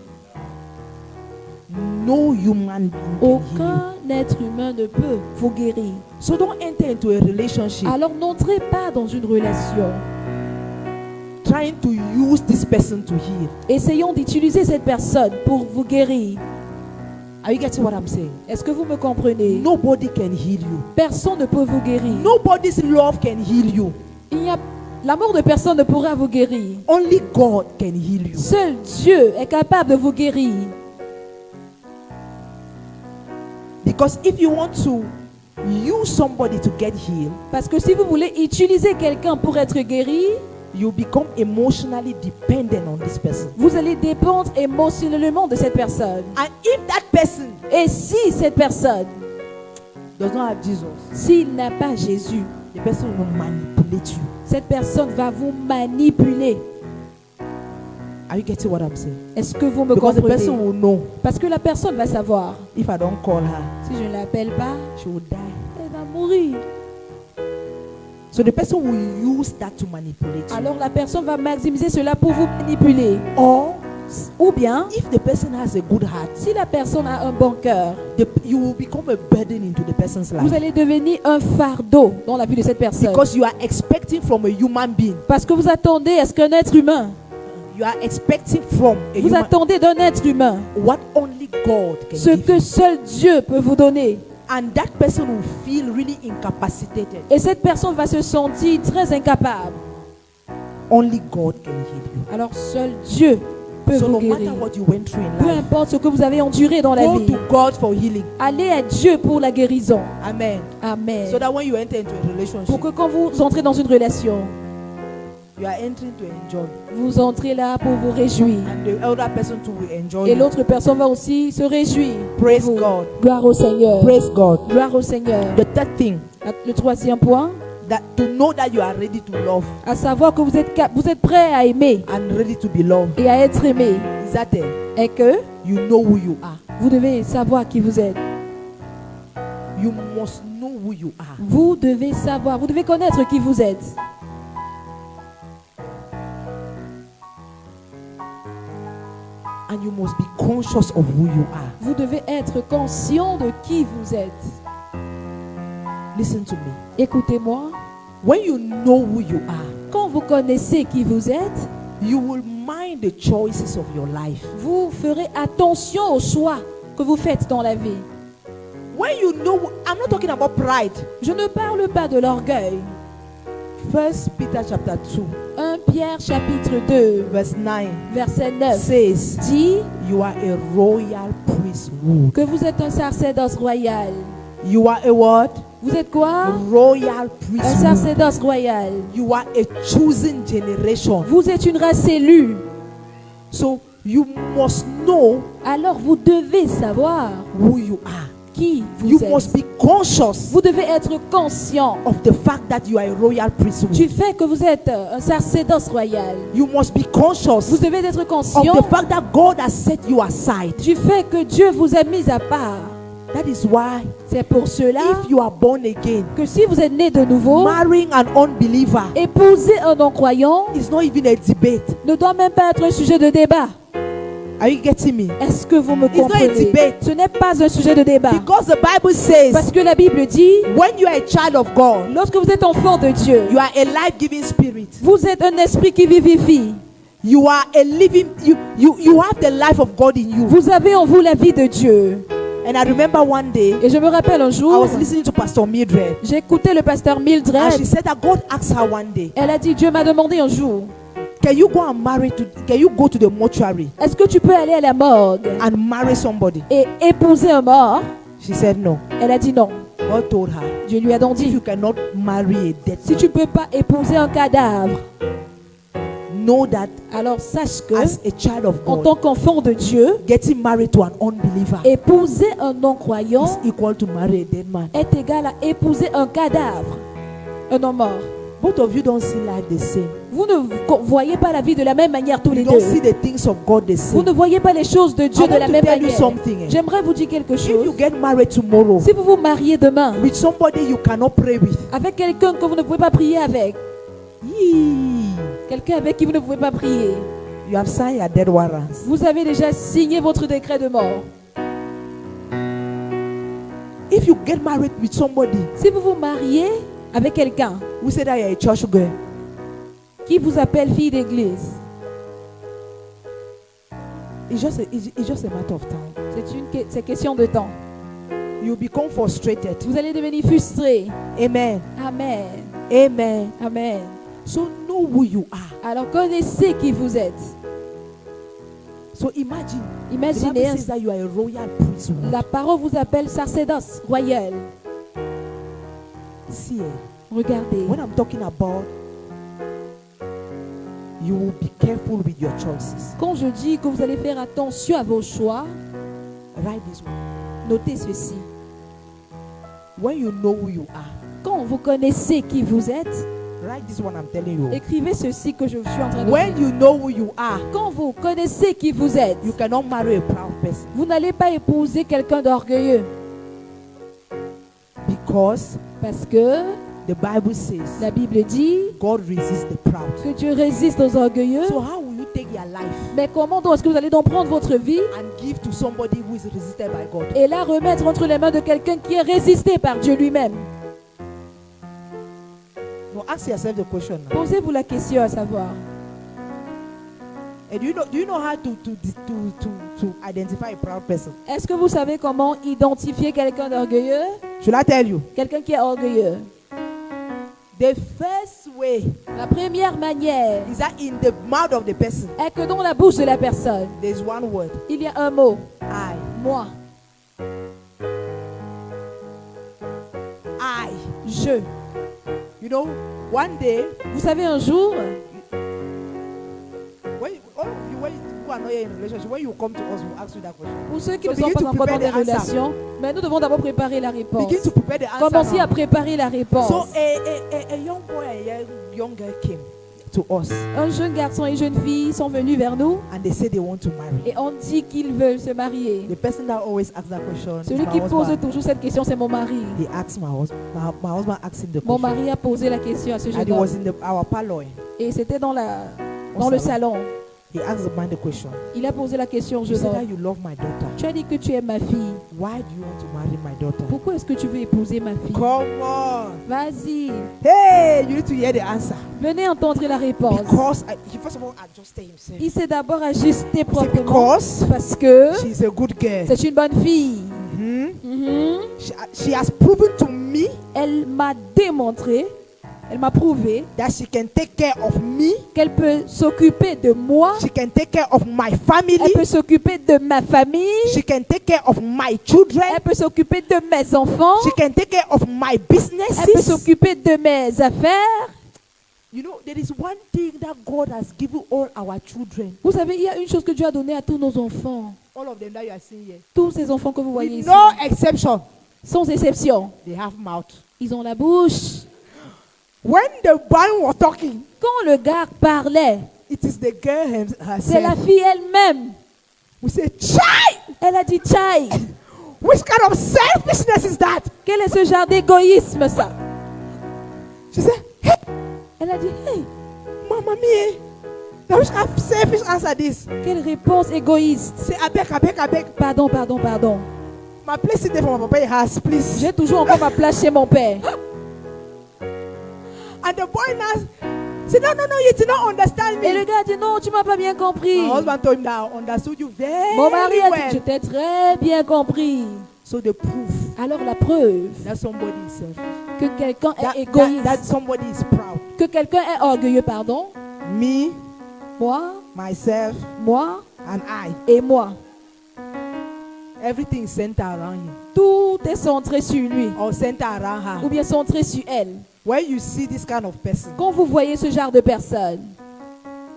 Speaker 1: No human being can heal
Speaker 2: Aucun être humain ne peut vous guérir.
Speaker 1: you. So don't enter into a relationship
Speaker 2: Alors n'entrez pas dans une relation.
Speaker 1: trying to use this person to heal.
Speaker 2: Essayons d'utiliser cette personne pour vous guérir.
Speaker 1: Are you getting what I'm saying?
Speaker 2: Est-ce que vous me comprenez?
Speaker 1: Nobody can heal you.
Speaker 2: Personne ne peut vous guérir.
Speaker 1: Nobody's love can heal you.
Speaker 2: L'amour de personne ne pourra vous guérir.
Speaker 1: Only God can heal you.
Speaker 2: Seul Dieu est capable de vous guérir.
Speaker 1: Because if you want to use somebody to get healed,
Speaker 2: Parce que si vous voulez utiliser quelqu'un pour être guéri,
Speaker 1: you become emotionally dependent on this person.
Speaker 2: vous allez dépendre émotionnellement de cette personne.
Speaker 1: And if that person
Speaker 2: Et si cette personne,
Speaker 1: does not have Jesus,
Speaker 2: s'il n'a pas Jésus,
Speaker 1: the person will manipulate you.
Speaker 2: cette personne va vous manipuler.
Speaker 1: Are you getting what I'm saying?
Speaker 2: Est-ce que vous me
Speaker 1: Because the person
Speaker 2: comprenez?
Speaker 1: will know,
Speaker 2: Parce que la personne va savoir,
Speaker 1: if I don't call her,
Speaker 2: si je ne l'appelle pas,
Speaker 1: she will die.
Speaker 2: elle va mourir.
Speaker 1: So the person will use that to manipulate you.
Speaker 2: Alors la personne va maximiser cela pour vous manipuler.
Speaker 1: Or,
Speaker 2: Ou bien,
Speaker 1: if the person has a good heart,
Speaker 2: si la personne a un bon cœur,
Speaker 1: you will become a burden into the person's
Speaker 2: vous
Speaker 1: life.
Speaker 2: allez devenir un fardeau dans la vie de cette personne.
Speaker 1: Because you are expecting from a human being.
Speaker 2: Parce que vous attendez à ce qu'un être humain,
Speaker 1: You are expecting from a
Speaker 2: vous
Speaker 1: human
Speaker 2: attendez d'un être humain
Speaker 1: what only God can
Speaker 2: ce
Speaker 1: give
Speaker 2: que
Speaker 1: you.
Speaker 2: seul Dieu peut vous donner.
Speaker 1: And that person will feel really incapacitated.
Speaker 2: Et cette personne va se sentir très incapable.
Speaker 1: Only God can heal you.
Speaker 2: Alors seul Dieu peut
Speaker 1: So
Speaker 2: vous
Speaker 1: no matter
Speaker 2: guérir.
Speaker 1: what you went through in
Speaker 2: Peu
Speaker 1: life,
Speaker 2: importe ce que vous avez enduré dans la
Speaker 1: go
Speaker 2: vie,
Speaker 1: to God for healing.
Speaker 2: allez à Dieu pour la guérison.
Speaker 1: Amen.
Speaker 2: Amen.
Speaker 1: So that when you enter into a
Speaker 2: Pour
Speaker 1: relationship,
Speaker 2: que quand vous entrez dans une relation,
Speaker 1: you are entering to enjoy.
Speaker 2: vous entrez là pour vous réjouir.
Speaker 1: And the other person too will enjoy
Speaker 2: Et
Speaker 1: you.
Speaker 2: l'autre personne va aussi se réjouir.
Speaker 1: Praise
Speaker 2: Vous.
Speaker 1: God.
Speaker 2: Gloire au Seigneur.
Speaker 1: Praise God.
Speaker 2: Gloire au Seigneur.
Speaker 1: The third thing,
Speaker 2: Le troisième point,
Speaker 1: that to know that you are ready to love
Speaker 2: à savoir que vous êtes prêt à aimer
Speaker 1: and ready to be loved,
Speaker 2: et à être aimé,
Speaker 1: is that
Speaker 2: et que
Speaker 1: you know who you are.
Speaker 2: vous devez savoir qui vous êtes.
Speaker 1: You must know who you are.
Speaker 2: Vous devez savoir, vous devez connaître qui vous êtes.
Speaker 1: And you must be conscious of who you are.
Speaker 2: Vous devez être conscient de qui vous êtes.
Speaker 1: Listen to me.
Speaker 2: Écoutez-moi,
Speaker 1: When you know who you are,
Speaker 2: quand vous connaissez qui vous êtes,
Speaker 1: you will mind the choices of your life.
Speaker 2: vous ferez attention aux choix que vous faites dans la vie.
Speaker 1: When you know, I'm not talking about pride.
Speaker 2: Je ne parle pas de l'orgueil.
Speaker 1: 1 Peter chapter 2,
Speaker 2: 1 Pierre chapitre 2,
Speaker 1: verse 9
Speaker 2: verset 9
Speaker 1: says,
Speaker 2: dit
Speaker 1: you are a royal priesthood.
Speaker 2: que vous êtes un sacerdoce royal.
Speaker 1: You are a what?
Speaker 2: Vous êtes quoi?
Speaker 1: Royal
Speaker 2: Un
Speaker 1: priesthood.
Speaker 2: sacerdoce royal.
Speaker 1: You are a chosen generation.
Speaker 2: Vous êtes une race élue.
Speaker 1: So you must know
Speaker 2: Alors vous devez savoir
Speaker 1: who you are.
Speaker 2: qui
Speaker 1: You
Speaker 2: vous êtes.
Speaker 1: must be conscious
Speaker 2: Vous devez être conscient
Speaker 1: of the fact that you are a royal priesthood.
Speaker 2: du fait que vous êtes un sacerdoce royal.
Speaker 1: You must be conscious
Speaker 2: Vous devez être
Speaker 1: of
Speaker 2: conscient
Speaker 1: the fact that God has set you aside.
Speaker 2: du fait que Dieu vous a mis à part.
Speaker 1: That is why
Speaker 2: C'est pour cela
Speaker 1: if you are born again,
Speaker 2: que si vous êtes né de nouveau,
Speaker 1: marrying an unbeliever
Speaker 2: épouser un non-croyant
Speaker 1: is not even a debate.
Speaker 2: ne doit même pas être un sujet de débat.
Speaker 1: Are you getting me?
Speaker 2: Est-ce que vous me
Speaker 1: It's not a
Speaker 2: comprenez?
Speaker 1: debate.
Speaker 2: Ce n'est pas un sujet de débat.
Speaker 1: Because the Bible says
Speaker 2: Parce que la Bible dit,
Speaker 1: when you are a child of God,
Speaker 2: lorsque vous êtes enfant de Dieu,
Speaker 1: you are a life-giving spirit.
Speaker 2: vous êtes un esprit qui vivifie.
Speaker 1: You are a living, you have the life of God in you.
Speaker 2: Vous avez en vous la vie de Dieu.
Speaker 1: And I remember one day,
Speaker 2: Et je me rappelle un
Speaker 1: I
Speaker 2: jour,
Speaker 1: was listening to Pastor Mildred.
Speaker 2: j'écoutais le pasteur
Speaker 1: And she
Speaker 2: Mildred.
Speaker 1: said that God asked her one day,
Speaker 2: Elle a dit, Dieu m'a demandé un jour,
Speaker 1: can you go to the mortuary
Speaker 2: est-ce que tu peux aller à la morgue
Speaker 1: and marry somebody?
Speaker 2: et épouser un mort?
Speaker 1: She said no.
Speaker 2: Elle a dit non.
Speaker 1: God told her,
Speaker 2: Dieu lui a donc
Speaker 1: if
Speaker 2: dit,
Speaker 1: you cannot marry a dead
Speaker 2: si
Speaker 1: man,
Speaker 2: tu ne peux pas épouser un cadavre,
Speaker 1: know that
Speaker 2: alors sache que,
Speaker 1: as a child of
Speaker 2: en
Speaker 1: God,
Speaker 2: tant qu'enfant de Dieu,
Speaker 1: getting married to an unbeliever
Speaker 2: épouser un non-croyant
Speaker 1: is equal to marry a dead man.
Speaker 2: est égal à épouser un cadavre, un homme mort.
Speaker 1: Both of you don't see life the same.
Speaker 2: Vous ne voyez pas la vie de la même manière tous les
Speaker 1: You don't
Speaker 2: deux.
Speaker 1: see the things of God the
Speaker 2: Vous
Speaker 1: same.
Speaker 2: ne voyez pas les choses de Dieu
Speaker 1: I
Speaker 2: de
Speaker 1: want
Speaker 2: la
Speaker 1: to
Speaker 2: même
Speaker 1: tell you
Speaker 2: manière.
Speaker 1: something.
Speaker 2: J'aimerais vous dire quelque
Speaker 1: If you
Speaker 2: chose.
Speaker 1: get married tomorrow
Speaker 2: Si vous vous mariez demain
Speaker 1: with somebody you cannot pray with,
Speaker 2: avec quelqu'un que vous ne pouvez pas prier avec,
Speaker 1: yee,
Speaker 2: quelqu'un avec qui vous ne pouvez pas prier,
Speaker 1: you have signed your death warrants.
Speaker 2: vous avez déjà signé votre décret de mort.
Speaker 1: if you get married with somebody
Speaker 2: Si vous vous mariez avec quelqu'un
Speaker 1: who say that you're a church girl,
Speaker 2: qui vous appelle fille d'église,
Speaker 1: it's just a matter of time.
Speaker 2: c'est question de temps.
Speaker 1: You'll become frustrated.
Speaker 2: Vous allez devenir frustré.
Speaker 1: Amen.
Speaker 2: Amen.
Speaker 1: Amen.
Speaker 2: Amen.
Speaker 1: So know who you are.
Speaker 2: Alors connaissez qui vous êtes.
Speaker 1: So imagine. The
Speaker 2: Imaginez,
Speaker 1: Bible says that you are a royal priesthood.
Speaker 2: la parole vous appelle sacerdoce royale.
Speaker 1: See,
Speaker 2: Regardez.
Speaker 1: when I'm talking about, you will be careful with your choices.
Speaker 2: Quand je dis que vous allez faire attention à vos choix,
Speaker 1: Write this one.
Speaker 2: notez ceci.
Speaker 1: When you know who you are,
Speaker 2: Quand vous connaissez qui vous êtes,
Speaker 1: write this one I'm telling you.
Speaker 2: écrivez ceci que je suis en train de
Speaker 1: When
Speaker 2: dire.
Speaker 1: you know who you are,
Speaker 2: Quand vous connaissez qui vous êtes,
Speaker 1: you cannot marry a proud person
Speaker 2: vous n'allez pas épouser quelqu'un d'orgueilleux.
Speaker 1: because
Speaker 2: Parce que
Speaker 1: the Bible says
Speaker 2: la Bible dit
Speaker 1: God resists the proud.
Speaker 2: que Dieu résiste aux orgueilleux.
Speaker 1: So how will you take your life
Speaker 2: Mais comment donc est-ce que vous allez donc prendre votre vie
Speaker 1: and give to somebody who is resisted by God?
Speaker 2: et la remettre entre les mains de quelqu'un qui est résisté par Dieu lui-même?
Speaker 1: No, ask yourself the question now.
Speaker 2: Posez-vous la question à savoir.
Speaker 1: And do you know how to identify a proud person?
Speaker 2: Est-ce que vous savez comment identifier quelqu'un d'orgueilleux?
Speaker 1: Should I tell you?
Speaker 2: Quelqu'un qui est orgueilleux.
Speaker 1: The first way
Speaker 2: La première manière
Speaker 1: is that in the mouth of the person,
Speaker 2: est que dans la bouche de la personne,
Speaker 1: there's one word.
Speaker 2: il y a un mot.
Speaker 1: I.
Speaker 2: Moi. Je.
Speaker 1: You know, one day,
Speaker 2: Vous savez, un jour,
Speaker 1: when you who are not yet in a relationship, when you come to us, we'll ask you that question.
Speaker 2: pour ceux qui
Speaker 1: So
Speaker 2: ne sont
Speaker 1: begin
Speaker 2: pas
Speaker 1: to
Speaker 2: encore dans
Speaker 1: prepare
Speaker 2: des
Speaker 1: the answer.
Speaker 2: relations, mais nous devons d'abord préparer la réponse.
Speaker 1: Begin to prepare the answer.
Speaker 2: Commencez
Speaker 1: now.
Speaker 2: à préparer la réponse.
Speaker 1: So a young boy and a young girl came to us
Speaker 2: Un jeune garçon et une jeune fille sont venus vers nous
Speaker 1: and they said they want to marry.
Speaker 2: et on dit qu'ils veulent se marier.
Speaker 1: The person that always asks that question is
Speaker 2: Celui
Speaker 1: my
Speaker 2: qui pose
Speaker 1: husband.
Speaker 2: toujours cette question, c'est mon mari.
Speaker 1: He asked my husband. My husband asked him the
Speaker 2: Mon
Speaker 1: question.
Speaker 2: mari a posé la question à ce
Speaker 1: And
Speaker 2: jeune
Speaker 1: he was
Speaker 2: homme.
Speaker 1: in our parlor.
Speaker 2: Et c'était dans
Speaker 1: Au
Speaker 2: le salon.
Speaker 1: He asked the man the question.
Speaker 2: Il a posé la question au
Speaker 1: You
Speaker 2: jeune
Speaker 1: said that
Speaker 2: homme.
Speaker 1: you love my daughter.
Speaker 2: Tu as dit que tu es ma fille.
Speaker 1: Why do you want to marry my daughter?
Speaker 2: Pourquoi est-ce que tu veux épouser ma fille?
Speaker 1: Come on.
Speaker 2: Vas-y.
Speaker 1: Hey, you need to hear the answer.
Speaker 2: Venez entendre la réponse.
Speaker 1: Because he first of all adjusted himself.
Speaker 2: Il s'est d'abord ajusté
Speaker 1: He said,
Speaker 2: proprement
Speaker 1: because
Speaker 2: parce que
Speaker 1: she's a good girl.
Speaker 2: c'est une bonne fille.
Speaker 1: Mhm.
Speaker 2: Mhm.
Speaker 1: She has proven to me
Speaker 2: Elle m'a démontré, elle m'a prouvé
Speaker 1: that she can take care of me.
Speaker 2: qu'elle peut s'occuper de moi,
Speaker 1: She can take care of my
Speaker 2: elle
Speaker 1: family.
Speaker 2: peut s'occuper de ma famille,
Speaker 1: She can take care of my children.
Speaker 2: elle peut s'occuper de mes enfants,
Speaker 1: She can take care of my
Speaker 2: elle peut
Speaker 1: businesses.
Speaker 2: s'occuper de mes affaires.
Speaker 1: You know, there is one thing that God has given all our children.
Speaker 2: Vous savez, il y a une chose que Dieu a donnée à tous nos enfants.
Speaker 1: All of them that you are seeing here.
Speaker 2: Tous ces enfants que vous voyez
Speaker 1: With
Speaker 2: ici,
Speaker 1: no exception,
Speaker 2: sans exception,
Speaker 1: they have mouth.
Speaker 2: ils ont la bouche.
Speaker 1: When the boy was talking,
Speaker 2: Quand le gars parlait,
Speaker 1: it is the girl
Speaker 2: c'est la
Speaker 1: herself.
Speaker 2: fille elle-même.
Speaker 1: We say, Chai!
Speaker 2: Elle a dit, Tchaï,
Speaker 1: Which kind of selfishness is that?
Speaker 2: quel est ce genre d'égoïsme ça?
Speaker 1: She said, Hey,
Speaker 2: Elle a dit, hey,
Speaker 1: Mama mia. Now which kind of selfish answer this?
Speaker 2: quelle réponse égoïste.
Speaker 1: Say, I beg.
Speaker 2: Pardon, pardon, pardon.
Speaker 1: My place is there for my papa house, please.
Speaker 2: J'ai toujours encore ma place chez mon père.
Speaker 1: And the boy now said, No, you did not understand
Speaker 2: Et le
Speaker 1: me.
Speaker 2: gars dit, non, tu m'as pas bien compris.
Speaker 1: My husband told him that I understood you very
Speaker 2: Mon mari a dit, je
Speaker 1: well.
Speaker 2: t'ai très bien compris.
Speaker 1: So the proof
Speaker 2: Alors la preuve
Speaker 1: that somebody is selfish,
Speaker 2: que quelqu'un
Speaker 1: that,
Speaker 2: est égoïste,
Speaker 1: that somebody is proud.
Speaker 2: que quelqu'un est orgueilleux, pardon,
Speaker 1: Me,
Speaker 2: moi,
Speaker 1: myself,
Speaker 2: moi
Speaker 1: and I.
Speaker 2: et moi.
Speaker 1: Everything is centered around him
Speaker 2: Tout est centré sur lui
Speaker 1: or centered around
Speaker 2: ou
Speaker 1: her.
Speaker 2: bien centré sur elle.
Speaker 1: When you see this kind of person,
Speaker 2: Quand vous voyez ce genre de personne,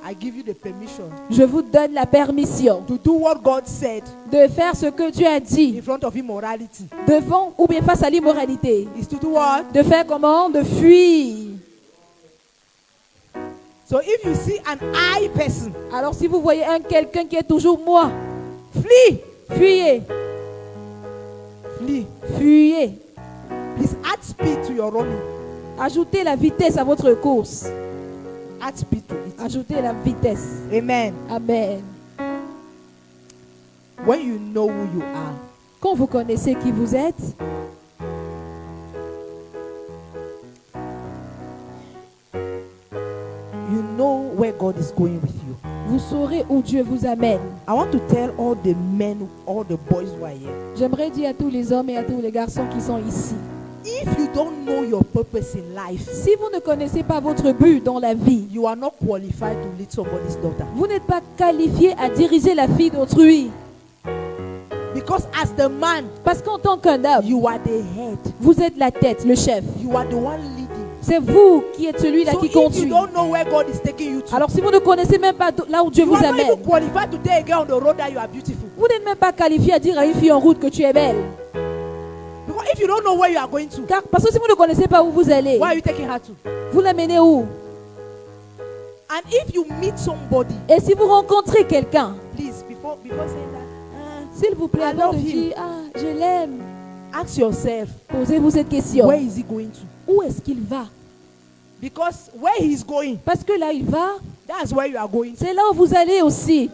Speaker 1: I give you the permission
Speaker 2: je vous donne la permission
Speaker 1: to do what God said
Speaker 2: de faire ce que Dieu a
Speaker 1: in
Speaker 2: dit
Speaker 1: front of immorality.
Speaker 2: devant ou bien face à l'immoralité.
Speaker 1: Is to do what?
Speaker 2: De faire comment? De fuir.
Speaker 1: So if you see an I person,
Speaker 2: Alors si vous voyez quelqu'un qui est toujours moi,
Speaker 1: flee.
Speaker 2: fuyez,
Speaker 1: Flee.
Speaker 2: fuyez.
Speaker 1: Please add speed to your running.
Speaker 2: Ajoutez la vitesse à votre course.
Speaker 1: Add speed to it.
Speaker 2: Ajoutez la vitesse.
Speaker 1: Amen.
Speaker 2: Amen.
Speaker 1: When you know who you are,
Speaker 2: Quand vous connaissez qui vous êtes,
Speaker 1: God is going with you.
Speaker 2: Vous saurez où Dieu vous amène.
Speaker 1: I want to tell all the men, all the boys who are here.
Speaker 2: J'aimerais dire à tous les hommes et à tous les garçons qui sont ici,
Speaker 1: If you don't know your purpose in life,
Speaker 2: si vous ne connaissez pas votre but dans la vie,
Speaker 1: you are not qualified to lead somebody's daughter.
Speaker 2: vous n'êtes pas qualifié à diriger la fille d'autrui.
Speaker 1: Because as the man,
Speaker 2: Parce qu'en tant qu'un homme,
Speaker 1: you are the head.
Speaker 2: vous êtes la tête, le chef.
Speaker 1: You are the one leading.
Speaker 2: C'est vous qui êtes celui-là
Speaker 1: So
Speaker 2: qui
Speaker 1: if you
Speaker 2: conduit.
Speaker 1: don't know where God is taking you to,
Speaker 2: Alors si vous ne connaissez même pas là où Dieu
Speaker 1: you
Speaker 2: vous
Speaker 1: are not
Speaker 2: amène,
Speaker 1: even qualified to tell a girl on the road that you are beautiful.
Speaker 2: vous n'êtes même pas qualifié à dire à une fille en route que tu es belle.
Speaker 1: Because if you don't know where you are going to,
Speaker 2: Car parce que si vous ne connaissez pas où vous allez,
Speaker 1: where are you taking her to?
Speaker 2: vous l'amenez où?
Speaker 1: And if you meet somebody,
Speaker 2: Et si vous rencontrez quelqu'un,
Speaker 1: please, before saying that,
Speaker 2: s'il vous plaît,
Speaker 1: I
Speaker 2: avant de
Speaker 1: love him.
Speaker 2: dire je l'aime,
Speaker 1: ask yourself,
Speaker 2: posez-vous cette question.
Speaker 1: where is he going to?
Speaker 2: Où est-ce qu'il va?
Speaker 1: Because where he's going,
Speaker 2: Parce que là il va,
Speaker 1: that's where you are going.
Speaker 2: c'est là où vous allez aussi.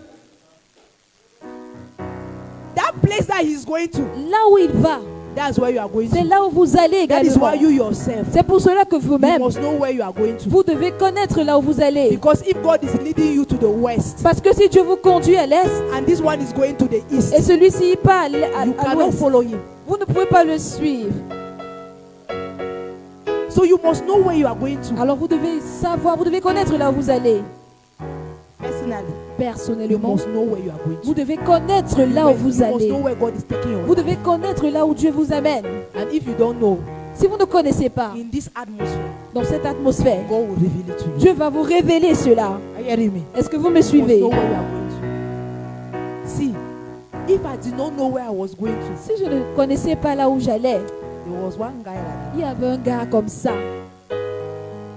Speaker 1: That place that he's going to,
Speaker 2: Là où il va,
Speaker 1: that's where you are going
Speaker 2: c'est
Speaker 1: to.
Speaker 2: là où vous allez
Speaker 1: That is
Speaker 2: également.
Speaker 1: why you yourself,
Speaker 2: C'est pour cela que
Speaker 1: you
Speaker 2: vous-même,
Speaker 1: must know where you are going to.
Speaker 2: vous devez connaître là où vous allez.
Speaker 1: Because if God is leading you to the west,
Speaker 2: Parce que si Dieu vous conduit à l'est
Speaker 1: and this one is going to the
Speaker 2: et
Speaker 1: east,
Speaker 2: celui-ci part à
Speaker 1: you cannot
Speaker 2: l'ouest,
Speaker 1: follow him.
Speaker 2: vous ne pouvez pas le suivre.
Speaker 1: So you must know where you are going to.
Speaker 2: Alors vous devez savoir, vous devez connaître là où vous allez.
Speaker 1: Personally, you
Speaker 2: Personnellement,
Speaker 1: must know where you are going
Speaker 2: vous
Speaker 1: to.
Speaker 2: devez connaître là où vous
Speaker 1: You must
Speaker 2: allez.
Speaker 1: know where God is taking you.
Speaker 2: Vous devez connaître là où Dieu vous amène.
Speaker 1: And if you don't know,
Speaker 2: Si vous ne connaissez pas
Speaker 1: in this atmosphere,
Speaker 2: dans cette atmosphère,
Speaker 1: God will reveal it to you.
Speaker 2: Dieu va vous révéler cela.
Speaker 1: Are you hearing me?
Speaker 2: Est-ce que vous me
Speaker 1: You must
Speaker 2: suivez?
Speaker 1: know where you are going to. See, if I did not know where I was going to,
Speaker 2: Si je ne connaissais pas là où j'allais,
Speaker 1: there was one guy like
Speaker 2: il y avait un gars comme ça.
Speaker 1: that.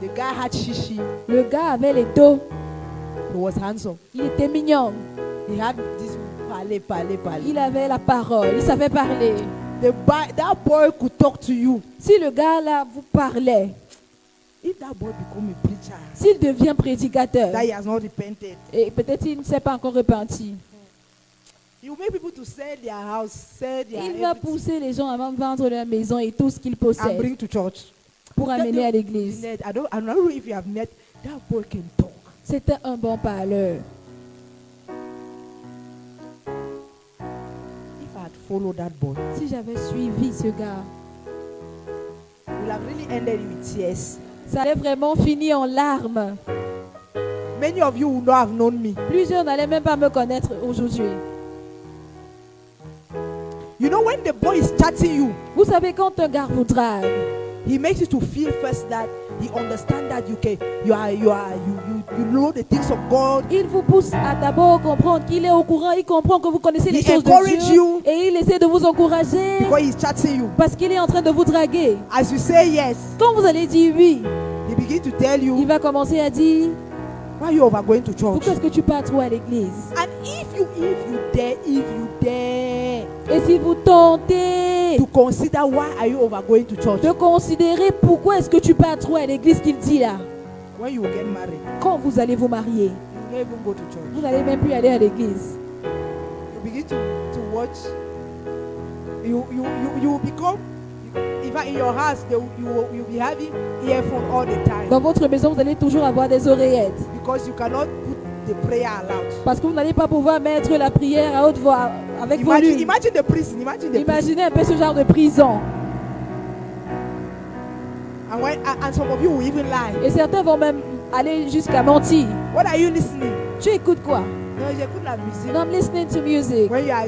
Speaker 1: The guy had shishi.
Speaker 2: Le gars avait les dos,
Speaker 1: He was handsome.
Speaker 2: il était mignon,
Speaker 1: He had this parler.
Speaker 2: il avait la parole, il savait parler.
Speaker 1: That boy could talk to you.
Speaker 2: Si le gars là vous parlait,
Speaker 1: If that boy become a preacher,
Speaker 2: s'il devient prédicateur,
Speaker 1: that he has not repented,
Speaker 2: et peut-être il ne s'est pas encore repenti,
Speaker 1: he will make people to sell their house, sell their
Speaker 2: il va
Speaker 1: everything,
Speaker 2: pousser les gens à vendre leur maison et tout ce qu'ils
Speaker 1: and
Speaker 2: possèdent
Speaker 1: bring to church.
Speaker 2: pour amener à l'église.
Speaker 1: I don't know if you have met that boy can talk.
Speaker 2: C'était un bon parleur.
Speaker 1: If I had followed that boy,
Speaker 2: Si j'avais suivi ce gars,
Speaker 1: it would have really ended with tears.
Speaker 2: ça allait vraiment finir en larmes.
Speaker 1: Many of you would not have known me.
Speaker 2: Plusieurs n'allaient même pas me connaître aujourd'hui.
Speaker 1: You know, when the boy is chatting you,
Speaker 2: Vous savez, quand un gars vous drague,
Speaker 1: he makes you to feel first that he understands that you know the things of God.
Speaker 2: il vous pousse à d'abord comprendre qu'il est au courant, il comprend que vous connaissez les
Speaker 1: He
Speaker 2: choses de
Speaker 1: encourage
Speaker 2: Dieu
Speaker 1: you.
Speaker 2: et il essaie de vous encourager
Speaker 1: Because he's chatting you.
Speaker 2: parce qu'il est en train de vous draguer.
Speaker 1: As you say yes,
Speaker 2: Quand vous allez dire oui,
Speaker 1: he begins to tell
Speaker 2: il
Speaker 1: you,
Speaker 2: va commencer à dire
Speaker 1: why are you over going to church?
Speaker 2: pourquoi est-ce que tu pars trop à l'église?
Speaker 1: And if you dare
Speaker 2: Et si vous tentez
Speaker 1: to consider why are you over going to church,
Speaker 2: de considérer pourquoi est-ce que tu pars trop à l'église qu'il dit là,
Speaker 1: when you will get married,
Speaker 2: quand vous allez vous marier,
Speaker 1: you will not even go to church.
Speaker 2: vous n'allez même plus aller à l'église.
Speaker 1: You begin to watch. You will become. Even in your house, you'll be having earphone all the time
Speaker 2: Dans votre maison, vous allez toujours avoir des oreillettes
Speaker 1: because you cannot put the prayer aloud.
Speaker 2: parce que vous n'allez pas pouvoir mettre la prière à haute voix avec volume.
Speaker 1: Imagine the prison. Imagine the prison.
Speaker 2: Imaginez un peu ce genre de prison.
Speaker 1: And some of you will even lie.
Speaker 2: Et certains vont même aller jusqu'à mentir.
Speaker 1: What are you listening?
Speaker 2: Tu écoutes quoi?
Speaker 1: No, j'écoute la musique.
Speaker 2: I'm listening to music.
Speaker 1: When you are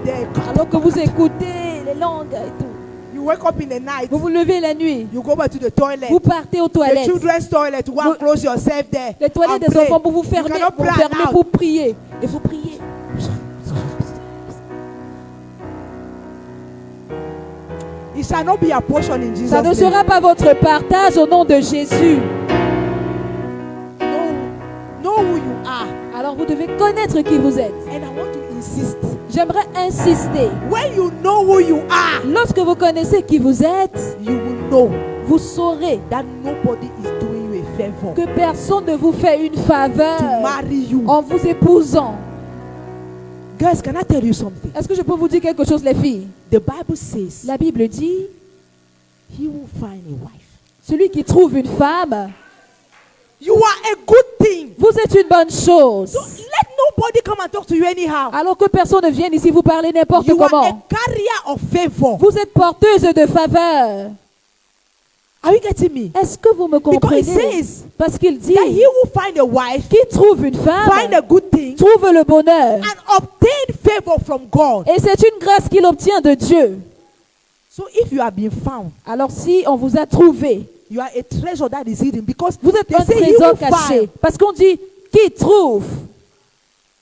Speaker 1: there,
Speaker 2: Alors que vous écoutez les langues et tout.
Speaker 1: you wake up in the night.
Speaker 2: Vous vous levez la nuit.
Speaker 1: You go back to the toilet.
Speaker 2: Vous partez aux
Speaker 1: The
Speaker 2: toilettes.
Speaker 1: children's toilet. Go and close yourself there.
Speaker 2: Les toilettes
Speaker 1: and
Speaker 2: des
Speaker 1: pray.
Speaker 2: enfants pour vous
Speaker 1: You
Speaker 2: fermer,
Speaker 1: cannot
Speaker 2: pour
Speaker 1: pray
Speaker 2: fermer
Speaker 1: aloud.
Speaker 2: pour prier. Et vous priez.
Speaker 1: It shall not be a portion in Jesus'
Speaker 2: Ça ne
Speaker 1: name.
Speaker 2: sera pas votre partage au nom de Jésus.
Speaker 1: Know who you are.
Speaker 2: Alors vous devez connaître qui vous êtes.
Speaker 1: And I want to insist.
Speaker 2: J'aimerais insister.
Speaker 1: When you know who you are,
Speaker 2: Lorsque vous connaissez qui vous êtes,
Speaker 1: you will know
Speaker 2: vous saurez
Speaker 1: that nobody is doing you a favor
Speaker 2: que personne ne vous fait une faveur
Speaker 1: to marry you.
Speaker 2: en vous épousant.
Speaker 1: Guys, can I tell you something?
Speaker 2: Est-ce que je peux vous dire quelque chose, les filles?
Speaker 1: The Bible says,
Speaker 2: La Bible dit,
Speaker 1: he will find a wife.
Speaker 2: celui qui trouve une femme,
Speaker 1: You are a good thing.
Speaker 2: Vous êtes une bonne chose.
Speaker 1: So let nobody come and talk to you anyhow.
Speaker 2: Alors que personne ne vienne ici vous parler n'importe
Speaker 1: You are a
Speaker 2: comment.
Speaker 1: carrier of favor.
Speaker 2: Vous êtes porteuse de faveur.
Speaker 1: Are you getting me?
Speaker 2: Est-ce que vous me
Speaker 1: Because
Speaker 2: comprenez?
Speaker 1: it says
Speaker 2: Parce qu'il dit,
Speaker 1: that he who find a wife,
Speaker 2: qui trouve une femme,
Speaker 1: find a good thing,
Speaker 2: trouve le bonheur.
Speaker 1: and obtain favor from God.
Speaker 2: Et c'est une grâce qu'il obtient de Dieu.
Speaker 1: So if you have been found,
Speaker 2: Alors si on vous a trouvé,
Speaker 1: you are a treasure that is hidden, because
Speaker 2: vous êtes
Speaker 1: they
Speaker 2: un
Speaker 1: say he
Speaker 2: trésor
Speaker 1: who
Speaker 2: caché.
Speaker 1: find.
Speaker 2: Parce qu'on dit, qui trouve?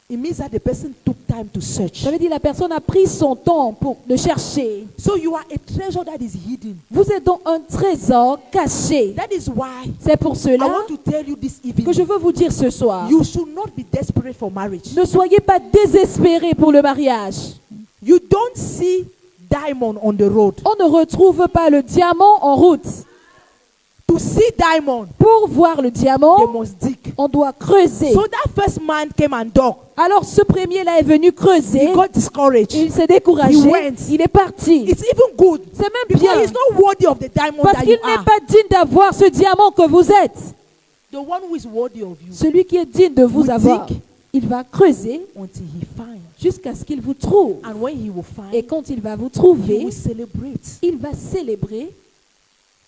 Speaker 1: It means that the person took time to search.
Speaker 2: Ça veut dire la personne a pris son temps pour de chercher.
Speaker 1: So you are a treasure that is hidden.
Speaker 2: Vous êtes donc un trésor caché.
Speaker 1: That is why
Speaker 2: C'est pour
Speaker 1: I
Speaker 2: cela
Speaker 1: want to tell you this
Speaker 2: que je
Speaker 1: evening.
Speaker 2: veux vous dire ce soir.
Speaker 1: You should not be desperate for marriage.
Speaker 2: Ne soyez pas désespérés pour le mariage.
Speaker 1: You don't see diamond on the road.
Speaker 2: On ne retrouve pas le diamant en route.
Speaker 1: To see diamond,
Speaker 2: Pour voir le
Speaker 1: they
Speaker 2: diamant,
Speaker 1: must dig.
Speaker 2: on doit creuser.
Speaker 1: So that first man came and dug.
Speaker 2: Alors ce premier-là est venu creuser.
Speaker 1: He got discouraged.
Speaker 2: Il s'est découragé.
Speaker 1: He went.
Speaker 2: Il est parti.
Speaker 1: It's even good
Speaker 2: C'est même
Speaker 1: because
Speaker 2: bien.
Speaker 1: he's not worthy of the diamond
Speaker 2: Parce
Speaker 1: that
Speaker 2: qu'il
Speaker 1: you
Speaker 2: n'est
Speaker 1: are.
Speaker 2: pas digne d'avoir ce diamant que vous êtes.
Speaker 1: The one who is worthy of you
Speaker 2: Celui qui est digne de vous
Speaker 1: Will
Speaker 2: avoir,
Speaker 1: dig.
Speaker 2: il va creuser
Speaker 1: until he finds.
Speaker 2: jusqu'à ce qu'il vous trouve.
Speaker 1: And when he will find,
Speaker 2: Et quand il va vous
Speaker 1: he
Speaker 2: trouver,
Speaker 1: will celebrate
Speaker 2: il va célébrer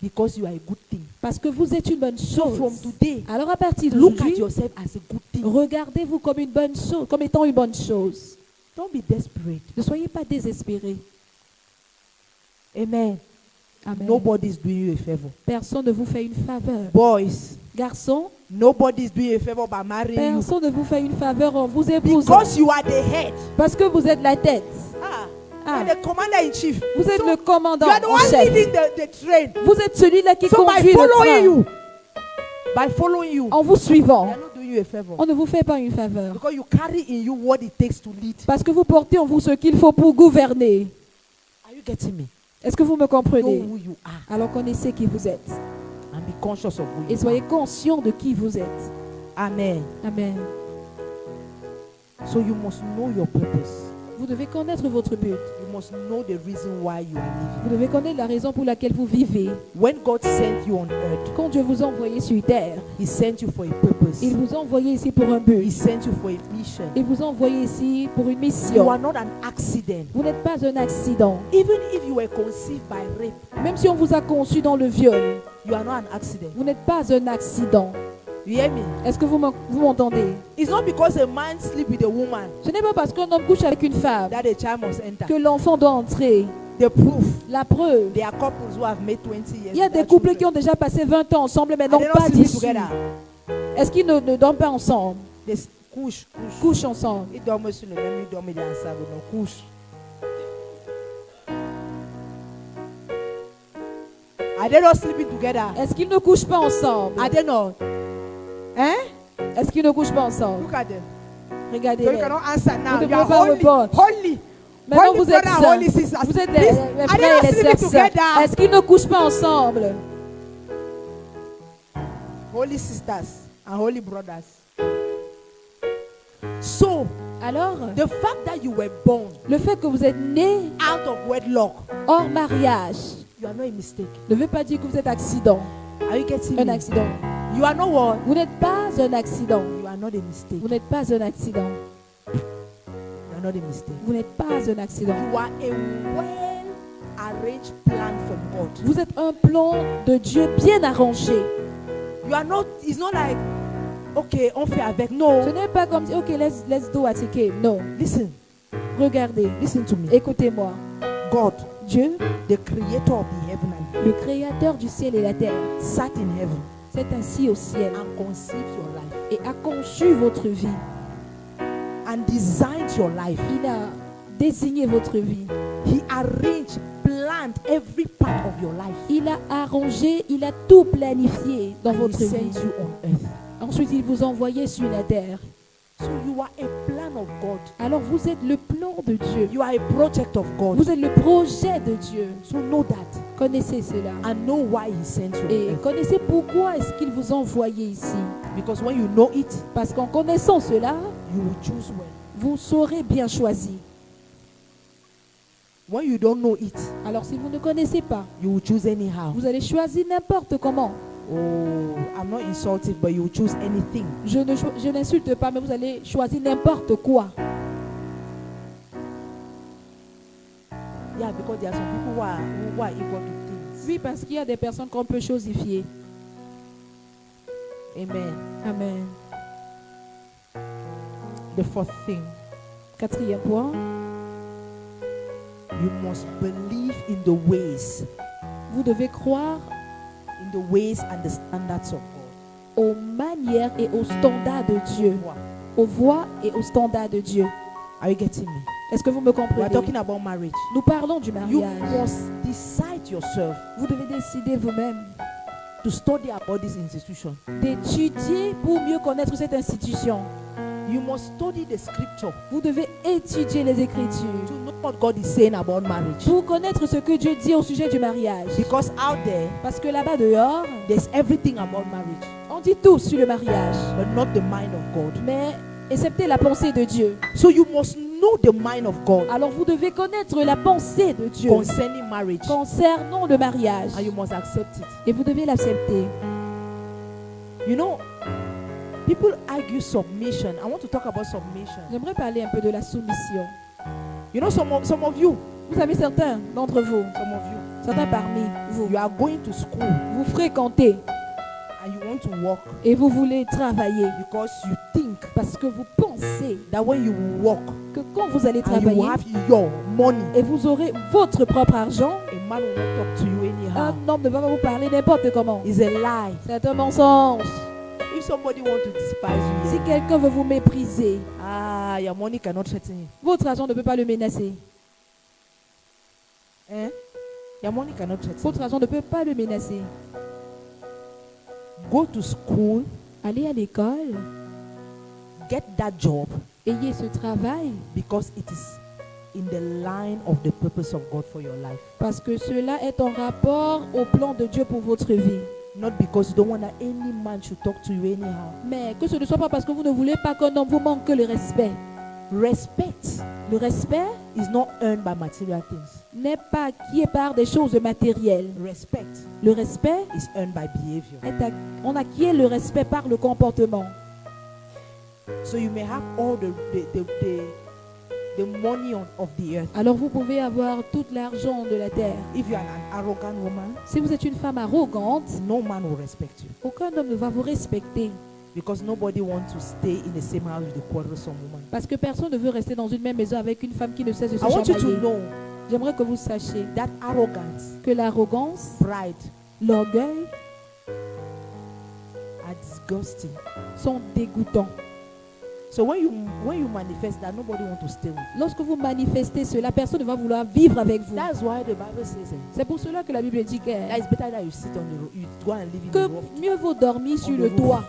Speaker 1: because you are a good thing.
Speaker 2: parce que vous êtes une bonne
Speaker 1: So from
Speaker 2: chose.
Speaker 1: today,
Speaker 2: Alors à partir
Speaker 1: look at
Speaker 2: d'aujourd'hui,
Speaker 1: yourself as a good thing.
Speaker 2: regardez-vous comme une bonne chose, comme étant une bonne chose.
Speaker 1: Don't be desperate.
Speaker 2: Ne soyez pas désespérés.
Speaker 1: Amen.
Speaker 2: Amen.
Speaker 1: Nobody is doing you a favor.
Speaker 2: Personne ne vous fait une faveur.
Speaker 1: Boys,
Speaker 2: Garçons,
Speaker 1: nobody is doing you a favor by marrying you.
Speaker 2: personne ne vous fait une faveur en vous épousant.
Speaker 1: Because you are the head.
Speaker 2: Parce que vous êtes la tête.
Speaker 1: Ah,
Speaker 2: Ah.
Speaker 1: you are the commander in chief.
Speaker 2: Vous êtes
Speaker 1: So,
Speaker 2: le commandant
Speaker 1: you are the
Speaker 2: en
Speaker 1: one
Speaker 2: chef.
Speaker 1: leading the train.
Speaker 2: Vous êtes celui-là qui
Speaker 1: So by
Speaker 2: conduit le
Speaker 1: following
Speaker 2: train.
Speaker 1: you, by following you,
Speaker 2: En vous
Speaker 1: they
Speaker 2: suivant,
Speaker 1: are not doing you a favor.
Speaker 2: on ne vous fait pas une faveur.
Speaker 1: Because you carry in you what it takes to lead.
Speaker 2: Parce que vous portez en vous ce qu'il faut pour gouverner.
Speaker 1: Are you getting me?
Speaker 2: Est-ce que vous me
Speaker 1: Know
Speaker 2: comprenez?
Speaker 1: who you are
Speaker 2: Alors connaissez qui vous êtes.
Speaker 1: and be conscious of who
Speaker 2: Et
Speaker 1: you are.
Speaker 2: soyez conscient de qui vous êtes.
Speaker 1: Amen.
Speaker 2: Amen.
Speaker 1: So you must know your purpose.
Speaker 2: Vous devez connaître votre but.
Speaker 1: You must know the reason why you are living.
Speaker 2: Vous devez connaître la raison pour laquelle vous vivez.
Speaker 1: When God sent you on earth,
Speaker 2: Quand Dieu vous a envoyé sur terre,
Speaker 1: He sent you for a purpose.
Speaker 2: il vous a envoyé ici pour un
Speaker 1: He
Speaker 2: but.
Speaker 1: sent you for a mission.
Speaker 2: Il vous a envoyé ici pour une
Speaker 1: You
Speaker 2: mission.
Speaker 1: are not an accident.
Speaker 2: Vous n'êtes pas un accident.
Speaker 1: Even if you were conceived by rape,
Speaker 2: Même si on vous a conçu dans le viol,
Speaker 1: you are not an accident.
Speaker 2: vous n'êtes pas un accident.
Speaker 1: You hear me?
Speaker 2: Est-ce que vous m'entendez?
Speaker 1: It's not because a man sleep with a woman
Speaker 2: Ce n'est pas parce qu'un homme couche avec une femme
Speaker 1: that a child must enter.
Speaker 2: que l'enfant doit entrer.
Speaker 1: The proof.
Speaker 2: La preuve,
Speaker 1: There are couples who have made 20 years.
Speaker 2: il y a des
Speaker 1: without
Speaker 2: couples
Speaker 1: children.
Speaker 2: qui ont déjà passé 20 ans ensemble mais
Speaker 1: And
Speaker 2: n'ont
Speaker 1: they
Speaker 2: pas
Speaker 1: don't sleep
Speaker 2: d'issue.
Speaker 1: together.
Speaker 2: Est-ce qu'ils ne dorment pas ensemble?
Speaker 1: They couche.
Speaker 2: Couchent ensemble.
Speaker 1: Ils dorment sur le même lit, ils dorment ensemble, non couche. Are they not sleeping together?
Speaker 2: Est-ce qu'ils ne couchent pas ensemble?
Speaker 1: Are they not? Hein?
Speaker 2: Est-ce qu'ils ne couchent pas ensemble?
Speaker 1: Look at them. So you
Speaker 2: Regardez-les.
Speaker 1: cannot answer now.
Speaker 2: Vous ne
Speaker 1: You are
Speaker 2: pouvez pas
Speaker 1: holy.
Speaker 2: répondre.
Speaker 1: Holy.
Speaker 2: Maintenant
Speaker 1: Holy
Speaker 2: vous êtes
Speaker 1: brother,
Speaker 2: saints.
Speaker 1: holy sisters.
Speaker 2: Vous êtes
Speaker 1: Please,
Speaker 2: les
Speaker 1: are
Speaker 2: frères
Speaker 1: they
Speaker 2: et
Speaker 1: not
Speaker 2: les
Speaker 1: sleeping
Speaker 2: sœurs saints.
Speaker 1: together?
Speaker 2: Est-ce qu'ils ne couchent pas ensemble?
Speaker 1: Holy sisters and holy brothers. So,
Speaker 2: Alors,
Speaker 1: the fact that you were born
Speaker 2: le fait que vous êtes né
Speaker 1: out of wedlock,
Speaker 2: hors mariage
Speaker 1: you are not a mistake.
Speaker 2: ne veut pas dire que vous êtes accident.
Speaker 1: Are you getting
Speaker 2: Un
Speaker 1: me?
Speaker 2: accident.
Speaker 1: You are not what?
Speaker 2: Vous n'êtes pas un accident.
Speaker 1: You are not a mistake.
Speaker 2: Vous n'êtes pas un accident.
Speaker 1: You are not a mistake.
Speaker 2: Vous n'êtes pas un accident.
Speaker 1: You are a well-arranged plan from God.
Speaker 2: Vous êtes un plan de Dieu bien arrangé.
Speaker 1: You are not, it's not like, okay, on fait avec.
Speaker 2: Ce
Speaker 1: No.
Speaker 2: n'est pas comme ok, let's do it again. Non.
Speaker 1: Listen,
Speaker 2: Regardez.
Speaker 1: listen to me.
Speaker 2: Écoutez-moi.
Speaker 1: God,
Speaker 2: Dieu,
Speaker 1: the creator of the heaven and
Speaker 2: le créateur du ciel et la terre,
Speaker 1: earth, sat in heaven
Speaker 2: s'est assis au ciel
Speaker 1: and conceived your life
Speaker 2: et a conçu votre vie.
Speaker 1: and designed your life.
Speaker 2: Il a désigné votre vie.
Speaker 1: He arranged, planned every part of your life.
Speaker 2: Il a arrangé, il a tout planifié dans
Speaker 1: And
Speaker 2: votre
Speaker 1: he
Speaker 2: vie.
Speaker 1: sent you on earth.
Speaker 2: Ensuite, il vous a envoyé sur la terre.
Speaker 1: So you are a plan of God.
Speaker 2: Alors, vous êtes le plan de Dieu.
Speaker 1: You are a project of God.
Speaker 2: Vous êtes le projet de Dieu.
Speaker 1: So know that
Speaker 2: Connaissez cela.
Speaker 1: and know why he sent you
Speaker 2: Et
Speaker 1: on earth.
Speaker 2: connaissez pourquoi est-ce qu'il vous a envoyé ici.
Speaker 1: Because when you know it,
Speaker 2: Parce qu'en connaissant cela,
Speaker 1: you will choose well.
Speaker 2: vous saurez bien choisir.
Speaker 1: When you don't know it,
Speaker 2: Alors, si vous ne connaissez pas,
Speaker 1: you will choose anyhow.
Speaker 2: vous allez choisir n'importe comment.
Speaker 1: Oh, I'm not insulted, but you choose anything.
Speaker 2: Je n'insulte pas, mais vous allez choisir n'importe quoi.
Speaker 1: Yeah, because there are some people who are equal to things.
Speaker 2: Oui, parce qu'il y a des personnes qu'on peut chosifier.
Speaker 1: Amen.
Speaker 2: Amen.
Speaker 1: The fourth thing,
Speaker 2: Quatrième point,
Speaker 1: you must believe in the ways,
Speaker 2: vous devez croire
Speaker 1: and the standards of God.
Speaker 2: aux manières et aux standards de Dieu. Aux voies et aux standards de Dieu.
Speaker 1: Are you getting me?
Speaker 2: Est-ce que vous me
Speaker 1: We are
Speaker 2: comprenez?
Speaker 1: talking about marriage.
Speaker 2: Nous parlons du
Speaker 1: You
Speaker 2: mariage.
Speaker 1: must decide yourself
Speaker 2: Vous devez décider vous-même
Speaker 1: to study about this institution.
Speaker 2: d'étudier pour mieux connaître cette institution.
Speaker 1: You must study the scripture
Speaker 2: Vous devez étudier les Écritures
Speaker 1: to know what God is saying about marriage.
Speaker 2: pour connaître ce que Dieu dit au sujet du mariage.
Speaker 1: Because out there,
Speaker 2: Parce que là-bas dehors,
Speaker 1: there's everything about marriage,
Speaker 2: on dit tout sur le mariage,
Speaker 1: but not the mind of God.
Speaker 2: mais excepté la pensée de Dieu.
Speaker 1: So you must know the mind of God
Speaker 2: Alors vous devez connaître la pensée de Dieu
Speaker 1: concerning marriage,
Speaker 2: concernant le mariage.
Speaker 1: and you must accept it.
Speaker 2: Et vous devez l'accepter.
Speaker 1: You know, people argue submission. I want to talk about submission.
Speaker 2: J'aimerais parler un peu de la soumission.
Speaker 1: You know, some of you,
Speaker 2: Vous savez, certains d'entre vous, certains parmi vous,
Speaker 1: you are going to school
Speaker 2: vous fréquentez
Speaker 1: and you want to work
Speaker 2: et vous voulez travailler
Speaker 1: because you think
Speaker 2: parce que vous pensez
Speaker 1: that when you work
Speaker 2: que quand vous allez
Speaker 1: and you
Speaker 2: travailler
Speaker 1: have your money,
Speaker 2: et vous aurez votre propre argent,
Speaker 1: a man will not talk to you anyhow.
Speaker 2: un homme ne va pas vous parler n'importe comment.
Speaker 1: It's a lie.
Speaker 2: C'est un mensonge.
Speaker 1: If somebody wants to despise you,
Speaker 2: Si quelqu'un veut vous mépriser,
Speaker 1: your money cannot threaten you.
Speaker 2: votre argent ne peut pas le menacer.
Speaker 1: Eh? Your money cannot threaten you.
Speaker 2: Votre argent ne peut pas le menacer.
Speaker 1: Go to school,
Speaker 2: Allez à l'école,
Speaker 1: get that job
Speaker 2: ayez ce travail
Speaker 1: because it is in the line of the purpose of God for your life.
Speaker 2: parce que cela est en rapport au plan de Dieu pour votre vie.
Speaker 1: Not because you don't want that any man should talk to you anyhow.
Speaker 2: Mais que ce ne soit pas parce que vous ne voulez pas qu'un homme vous manque le respect.
Speaker 1: Respect
Speaker 2: Le respect
Speaker 1: is not earned by material things.
Speaker 2: n'est pas acquis par des choses matérielles.
Speaker 1: Respect
Speaker 2: Le respect,
Speaker 1: is earned by behavior.
Speaker 2: on acquiert le respect par le comportement.
Speaker 1: So you may have all the money of the earth.
Speaker 2: Alors vous pouvez avoir tout l'argent de la terre.
Speaker 1: If you are an arrogant woman,
Speaker 2: Si vous êtes une femme arrogante,
Speaker 1: no man will respect you
Speaker 2: aucun homme ne va vous respecter
Speaker 1: because nobody wants to stay in the same house with a quarrelsome woman.
Speaker 2: parce que personne ne veut rester dans une même maison avec une femme qui ne cesse de se
Speaker 1: I want you to
Speaker 2: chamailler.
Speaker 1: know
Speaker 2: J'aimerais que vous sachiez
Speaker 1: that arrogance,
Speaker 2: que l'arrogance,
Speaker 1: pride
Speaker 2: l'orgueil
Speaker 1: are disgusting.
Speaker 2: sont dégoûtants.
Speaker 1: So when you manifest that, nobody wants to stay with you.
Speaker 2: Lorsque vous manifestez cela, personne ne va vouloir vivre avec vous.
Speaker 1: That's why the Bible says
Speaker 2: C'est pour cela que la Bible dit
Speaker 1: that
Speaker 2: que
Speaker 1: it's better that you sit on the road, you go and live in the roof,
Speaker 2: mieux vaut dormir sur
Speaker 1: On
Speaker 2: le
Speaker 1: the
Speaker 2: toit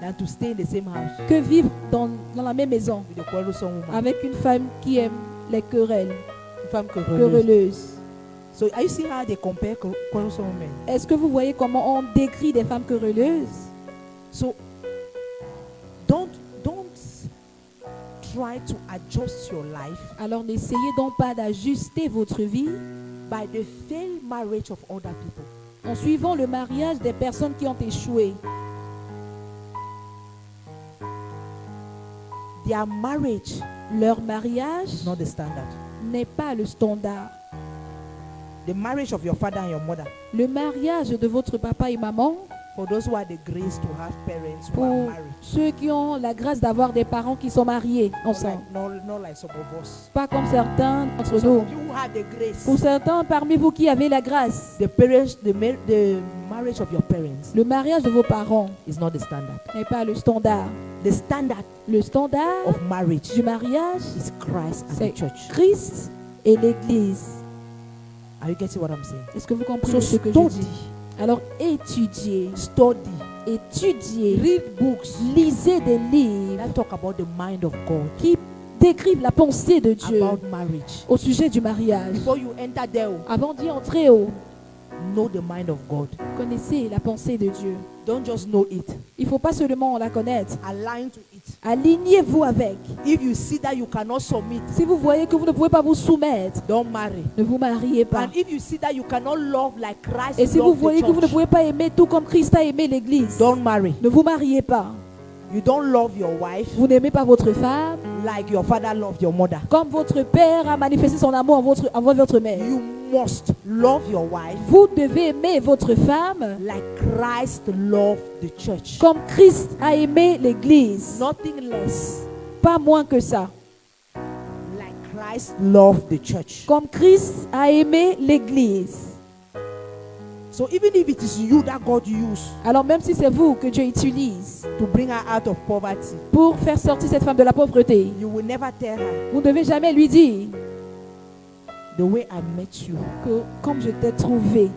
Speaker 1: than to stay in the same house
Speaker 2: que vivre dans la même maison
Speaker 1: with a quarrelsome woman.
Speaker 2: avec une femme qui aime les querelles,
Speaker 1: Une femme querelleuse.
Speaker 2: querelleuses.
Speaker 1: So are you seeing how they compare quarrelsome women?
Speaker 2: Est-ce que vous voyez comment on décrit des femmes querelleuses?
Speaker 1: So don't try to adjust your life
Speaker 2: Alors n'essayez donc pas d'ajuster votre vie
Speaker 1: by the failed marriage of other people.
Speaker 2: en suivant le mariage des personnes qui ont échoué.
Speaker 1: Their marriage
Speaker 2: Leur mariage
Speaker 1: is not the standard.
Speaker 2: n'est pas le standard.
Speaker 1: The marriage of your father and your mother,
Speaker 2: Le mariage de votre papa et maman,
Speaker 1: for those who are the grace to have parents who
Speaker 2: pour
Speaker 1: are married,
Speaker 2: ceux qui ont la grâce d'avoir des parents qui sont mariés ensemble.
Speaker 1: not like some of us.
Speaker 2: Pas comme certains d'entre
Speaker 1: Some
Speaker 2: nous.
Speaker 1: of you who have the grace,
Speaker 2: Pour certains parmi vous qui avez la grâce,
Speaker 1: the marriage of your parents
Speaker 2: le mariage de vos parents
Speaker 1: is not the standard.
Speaker 2: n'est pas le standard.
Speaker 1: The standard
Speaker 2: Le standard
Speaker 1: of marriage
Speaker 2: du mariage,
Speaker 1: is Christ and
Speaker 2: c'est
Speaker 1: the church.
Speaker 2: Christ et l'Église.
Speaker 1: Are you getting what I'm saying?
Speaker 2: Est-ce que vous comprenez
Speaker 1: So
Speaker 2: ce que je
Speaker 1: study,
Speaker 2: dis? Alors étudiez,
Speaker 1: study, read books
Speaker 2: lisez des livres
Speaker 1: that talk about the mind of God,
Speaker 2: qui décrivent la pensée de Dieu
Speaker 1: about marriage.
Speaker 2: au sujet du mariage.
Speaker 1: Before you enter there,
Speaker 2: Avant d'y entrer,
Speaker 1: Know the mind of God.
Speaker 2: Connaissez la pensée de Dieu.
Speaker 1: Don't just know it.
Speaker 2: Il ne faut pas seulement la connaître.
Speaker 1: Align to it.
Speaker 2: Alignez-vous avec.
Speaker 1: If you see that you cannot submit,
Speaker 2: Si vous voyez que vous ne pouvez pas vous soumettre,
Speaker 1: don't marry.
Speaker 2: ne vous mariez pas.
Speaker 1: And if you see that you cannot love like Christ
Speaker 2: Et si vous
Speaker 1: loved the
Speaker 2: voyez que vous ne
Speaker 1: church,
Speaker 2: pouvez pas aimer tout comme Christ a aimé l'Église,
Speaker 1: don't marry.
Speaker 2: ne vous mariez pas.
Speaker 1: You don't love your wife
Speaker 2: Vous n'aimez pas votre femme
Speaker 1: like your father loved your mother.
Speaker 2: comme votre père a manifesté son amour envers votre mère.
Speaker 1: You must love your wife
Speaker 2: Vous devez aimer votre femme
Speaker 1: like Christ loved the church.
Speaker 2: comme Christ a aimé l'Église.
Speaker 1: Nothing less.
Speaker 2: Pas moins que ça.
Speaker 1: Like Christ loved the church.
Speaker 2: Comme Christ a aimé l'Église.
Speaker 1: So even if it is you that God used
Speaker 2: Alors même si c'est vous que Dieu utilise
Speaker 1: to bring her out of poverty,
Speaker 2: pour faire sortir cette femme de la pauvreté,
Speaker 1: you will never tell her
Speaker 2: vous ne devez jamais lui dire
Speaker 1: the way I met you,
Speaker 2: que comme je t'ai trouvé,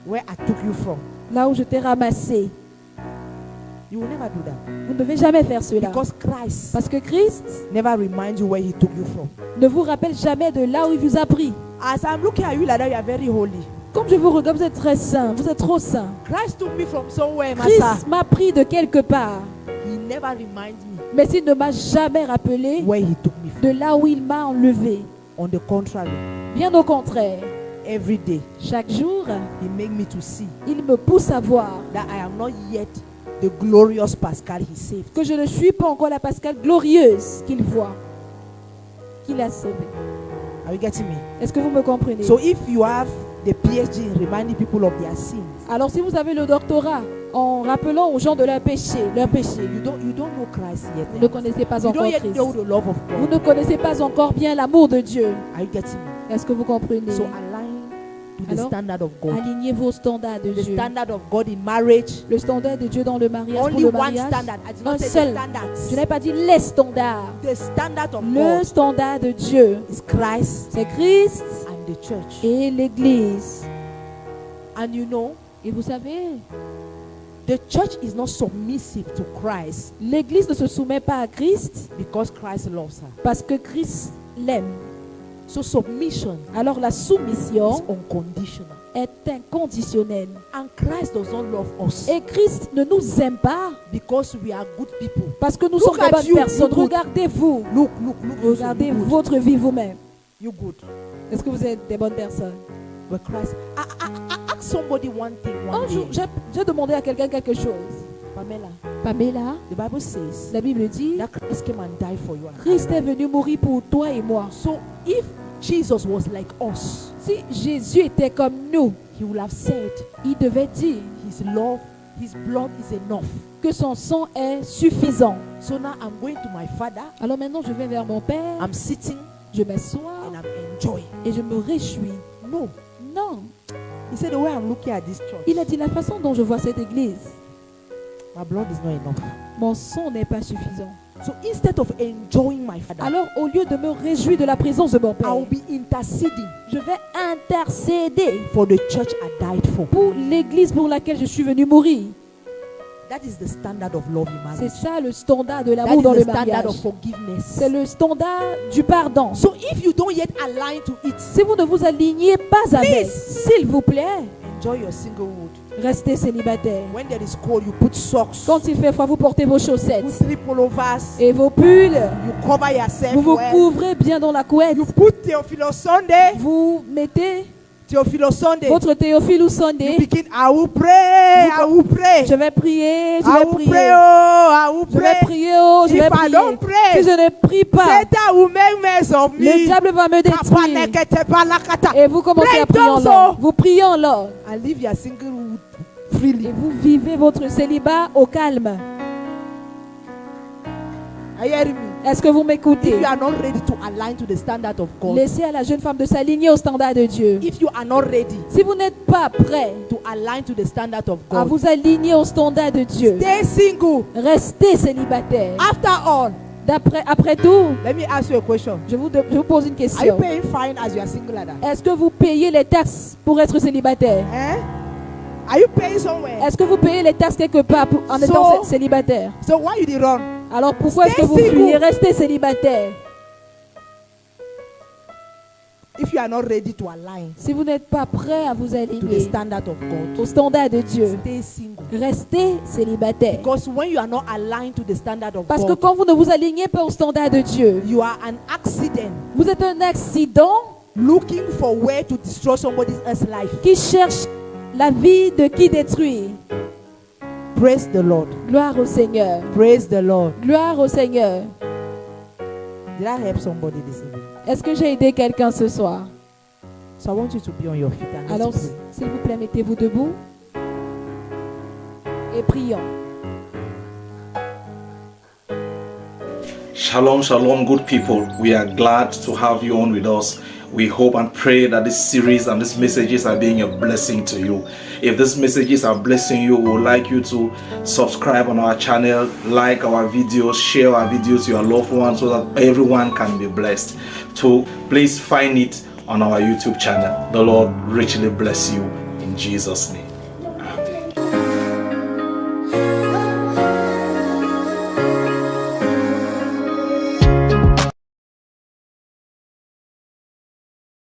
Speaker 1: where I took you from.
Speaker 2: là où je t'ai ramassé,
Speaker 1: You will never do that.
Speaker 2: vous ne devez jamais faire cela.
Speaker 1: Because Christ
Speaker 2: Parce que Christ
Speaker 1: never reminds you where he took you from.
Speaker 2: ne vous rappelle jamais de là où il vous a pris.
Speaker 1: As I'm looking at you like that, you are very holy.
Speaker 2: Comme je vous regarde, vous êtes très saint, vous êtes trop saint.
Speaker 1: Christ took me from somewhere, Master.
Speaker 2: Christ m'a pris de quelque part,
Speaker 1: He never reminds me
Speaker 2: mais il ne m'a jamais rappelé
Speaker 1: where he took me from.
Speaker 2: de là où il m'a enlevé.
Speaker 1: On the contrary,
Speaker 2: Bien au contraire,
Speaker 1: every day
Speaker 2: chaque jour,
Speaker 1: he make me to see
Speaker 2: il me pousse à voir
Speaker 1: that I am not yet the glorious Pascal he saved.
Speaker 2: que je ne suis pas encore la Pascale glorieuse qu'il voit, qu'il a sauvée.
Speaker 1: Are you getting me?
Speaker 2: Est-ce que vous me comprenez?
Speaker 1: So if you have the PhD in reminding people of their sins,
Speaker 2: Alors si vous avez le doctorat en rappelant aux gens de leur péché,
Speaker 1: you don't know Christ yet.
Speaker 2: vous ne connaissez pas
Speaker 1: You
Speaker 2: encore
Speaker 1: don't yet
Speaker 2: Christ.
Speaker 1: know the love of
Speaker 2: Vous
Speaker 1: God.
Speaker 2: ne connaissez pas encore bien l'amour de Dieu.
Speaker 1: Are you getting me?
Speaker 2: Est-ce que vous comprenez?
Speaker 1: So align to the
Speaker 2: Alors,
Speaker 1: standard of God.
Speaker 2: alignez vos standards de
Speaker 1: The
Speaker 2: Dieu.
Speaker 1: standard of God in marriage.
Speaker 2: Le standard de Dieu dans le mariage, pour
Speaker 1: Only
Speaker 2: le
Speaker 1: one
Speaker 2: mariage,
Speaker 1: standard. I did
Speaker 2: un
Speaker 1: not say
Speaker 2: seul.
Speaker 1: the standards.
Speaker 2: Je n'ai pas dit les standards.
Speaker 1: The standard of
Speaker 2: Le
Speaker 1: God
Speaker 2: standard de Dieu,
Speaker 1: is Christ
Speaker 2: c'est Christ
Speaker 1: and the church.
Speaker 2: et l'Église.
Speaker 1: And you know,
Speaker 2: Et vous savez,
Speaker 1: the church is not submissive to Christ
Speaker 2: l'Église ne se soumet pas à Christ
Speaker 1: because Christ loves her.
Speaker 2: parce que Christ l'aime.
Speaker 1: So submission
Speaker 2: Alors la
Speaker 1: is
Speaker 2: soumission
Speaker 1: unconditional.
Speaker 2: est inconditionnelle.
Speaker 1: And Christ does not love us
Speaker 2: Et Christ ne nous aime pas
Speaker 1: because we are good people.
Speaker 2: parce que nous
Speaker 1: Look
Speaker 2: sommes des
Speaker 1: at
Speaker 2: bonnes
Speaker 1: you,
Speaker 2: personnes.
Speaker 1: you good.
Speaker 2: Regardez-vous.
Speaker 1: Look.
Speaker 2: Regardez
Speaker 1: you good.
Speaker 2: votre vie vous-même.
Speaker 1: You good.
Speaker 2: Est-ce que vous êtes des bonnes personnes?
Speaker 1: But Christ, I ask somebody one thing one
Speaker 2: Un jour,
Speaker 1: day.
Speaker 2: j'ai demandé à quelqu'un quelque chose.
Speaker 1: Pamela,
Speaker 2: Pamela,
Speaker 1: the Bible says
Speaker 2: la Bible dit,
Speaker 1: that Christ came and died for you. And I.
Speaker 2: Christ est venu mourir pour toi et moi.
Speaker 1: So if Jesus was like us,
Speaker 2: Si Jésus était comme nous,
Speaker 1: he would have said
Speaker 2: il devait dire
Speaker 1: his love, his blood is enough.
Speaker 2: que son sang est suffisant.
Speaker 1: So now I'm going to my father,
Speaker 2: Alors maintenant, je vais vers mon Père,
Speaker 1: I'm sitting
Speaker 2: je m'assois
Speaker 1: and I'm enjoying.
Speaker 2: et je me réjouis.
Speaker 1: No.
Speaker 2: Non,
Speaker 1: He said the way I'm looking at this church,
Speaker 2: il a dit la façon dont je vois cette église,
Speaker 1: my blood is not enough.
Speaker 2: mon sang n'est pas suffisant.
Speaker 1: So instead of enjoying my father,
Speaker 2: Alors au lieu de me réjouir de la présence de mon Père,
Speaker 1: I'll be interceding
Speaker 2: je vais intercéder
Speaker 1: for the church I died for.
Speaker 2: pour l'église pour laquelle je suis venu mourir.
Speaker 1: That is the standard of love in
Speaker 2: C'est
Speaker 1: marriage.
Speaker 2: ça le standard de
Speaker 1: That
Speaker 2: l'amour dans
Speaker 1: is
Speaker 2: le
Speaker 1: the standard
Speaker 2: mariage.
Speaker 1: of forgiveness.
Speaker 2: C'est le standard du pardon.
Speaker 1: So if you don't yet align to it,
Speaker 2: Si vous ne vous alignez pas avec, s'il vous plaît,
Speaker 1: enjoy your singlehood.
Speaker 2: restez célibataire.
Speaker 1: When there is cold, you put socks,
Speaker 2: Quand il fait froid, vous portez vos
Speaker 1: put
Speaker 2: chaussettes
Speaker 1: 3 pullovers,
Speaker 2: et vos pulls.
Speaker 1: you cover yourself
Speaker 2: Vous vous
Speaker 1: well.
Speaker 2: couvrez bien dans la couette.
Speaker 1: You put Theophilus Sunday,
Speaker 2: Vous mettez
Speaker 1: Theophilus Sunday.
Speaker 2: votre Théophile ou
Speaker 1: You
Speaker 2: Sunday.
Speaker 1: begin, I will pray, I will pray.
Speaker 2: Je vais prier, je
Speaker 1: I
Speaker 2: vais
Speaker 1: will
Speaker 2: prier.
Speaker 1: pray, oh, I will
Speaker 2: Je vais
Speaker 1: pray.
Speaker 2: prier, oh, je
Speaker 1: If
Speaker 2: vais
Speaker 1: I don't
Speaker 2: prier.
Speaker 1: pray,
Speaker 2: Si je ne prie pas,
Speaker 1: Satan will make mess of
Speaker 2: le
Speaker 1: me.
Speaker 2: diable va me détruire.
Speaker 1: Kapanekete balakata.
Speaker 2: Et vous commencez
Speaker 1: Pray
Speaker 2: à prier en
Speaker 1: also.
Speaker 2: l'ordre. Vous priez en l'ordre.
Speaker 1: And live your singlehood
Speaker 2: Et
Speaker 1: freely.
Speaker 2: vous vivez votre célibat au calme.
Speaker 1: Are you hearing me?
Speaker 2: Est-ce que vous m'écoutez?
Speaker 1: If you are not ready to align to the standard of God,
Speaker 2: Laissez à la jeune femme de s'aligner au standard de Dieu.
Speaker 1: if you are not ready
Speaker 2: Si vous n'êtes pas prêt
Speaker 1: to align to the standard of
Speaker 2: à
Speaker 1: God,
Speaker 2: vous aligner au standard de Dieu,
Speaker 1: stay single.
Speaker 2: restez célibataire.
Speaker 1: After all,
Speaker 2: Après tout,
Speaker 1: let me ask you a question.
Speaker 2: je vous pose une
Speaker 1: Are you
Speaker 2: question.
Speaker 1: paying fine as you are single like that?
Speaker 2: Est-ce que vous payez les taxes pour être célibataire?
Speaker 1: Eh? Are you paying somewhere?
Speaker 2: Est-ce que vous payez les taxes quelque part en étant célibataire?
Speaker 1: So why you did run?
Speaker 2: Alors pourquoi est-ce que
Speaker 1: Stay
Speaker 2: vous
Speaker 1: single.
Speaker 2: fuyez? Restez célibataire.
Speaker 1: if you are not ready to align
Speaker 2: Si vous n'êtes pas prêt à vous
Speaker 1: to the
Speaker 2: aligner
Speaker 1: standard of God,
Speaker 2: au standard de Dieu,
Speaker 1: stay single.
Speaker 2: restez célibataire.
Speaker 1: Because when you are not aligned to the standard of
Speaker 2: Parce que
Speaker 1: God,
Speaker 2: quand vous ne vous alignez pas au standard de Dieu,
Speaker 1: you are an accident
Speaker 2: vous êtes un accident
Speaker 1: looking for where to destroy somebody else's life.
Speaker 2: qui cherche la vie de qui détruire.
Speaker 1: Praise the Lord.
Speaker 2: Gloire au Seigneur.
Speaker 1: Praise the Lord.
Speaker 2: Gloire au Seigneur.
Speaker 1: Did I help somebody this evening?
Speaker 2: Est-ce que j'ai aidé quelqu'un ce soir?
Speaker 1: So I want you to be on your feet and
Speaker 2: Alors,
Speaker 1: let's pray.
Speaker 2: s'il vous plaît, mettez-vous debout et prions.
Speaker 3: Shalom, shalom, good people. We are glad to have you on with us. We hope and pray that this series and these messages are being a blessing to you. If these messages are blessing you, we would like you to subscribe on our channel, like our videos, share our videos to your loved ones so that everyone can be blessed. So please find it on our YouTube channel. The Lord richly bless you in Jesus' name.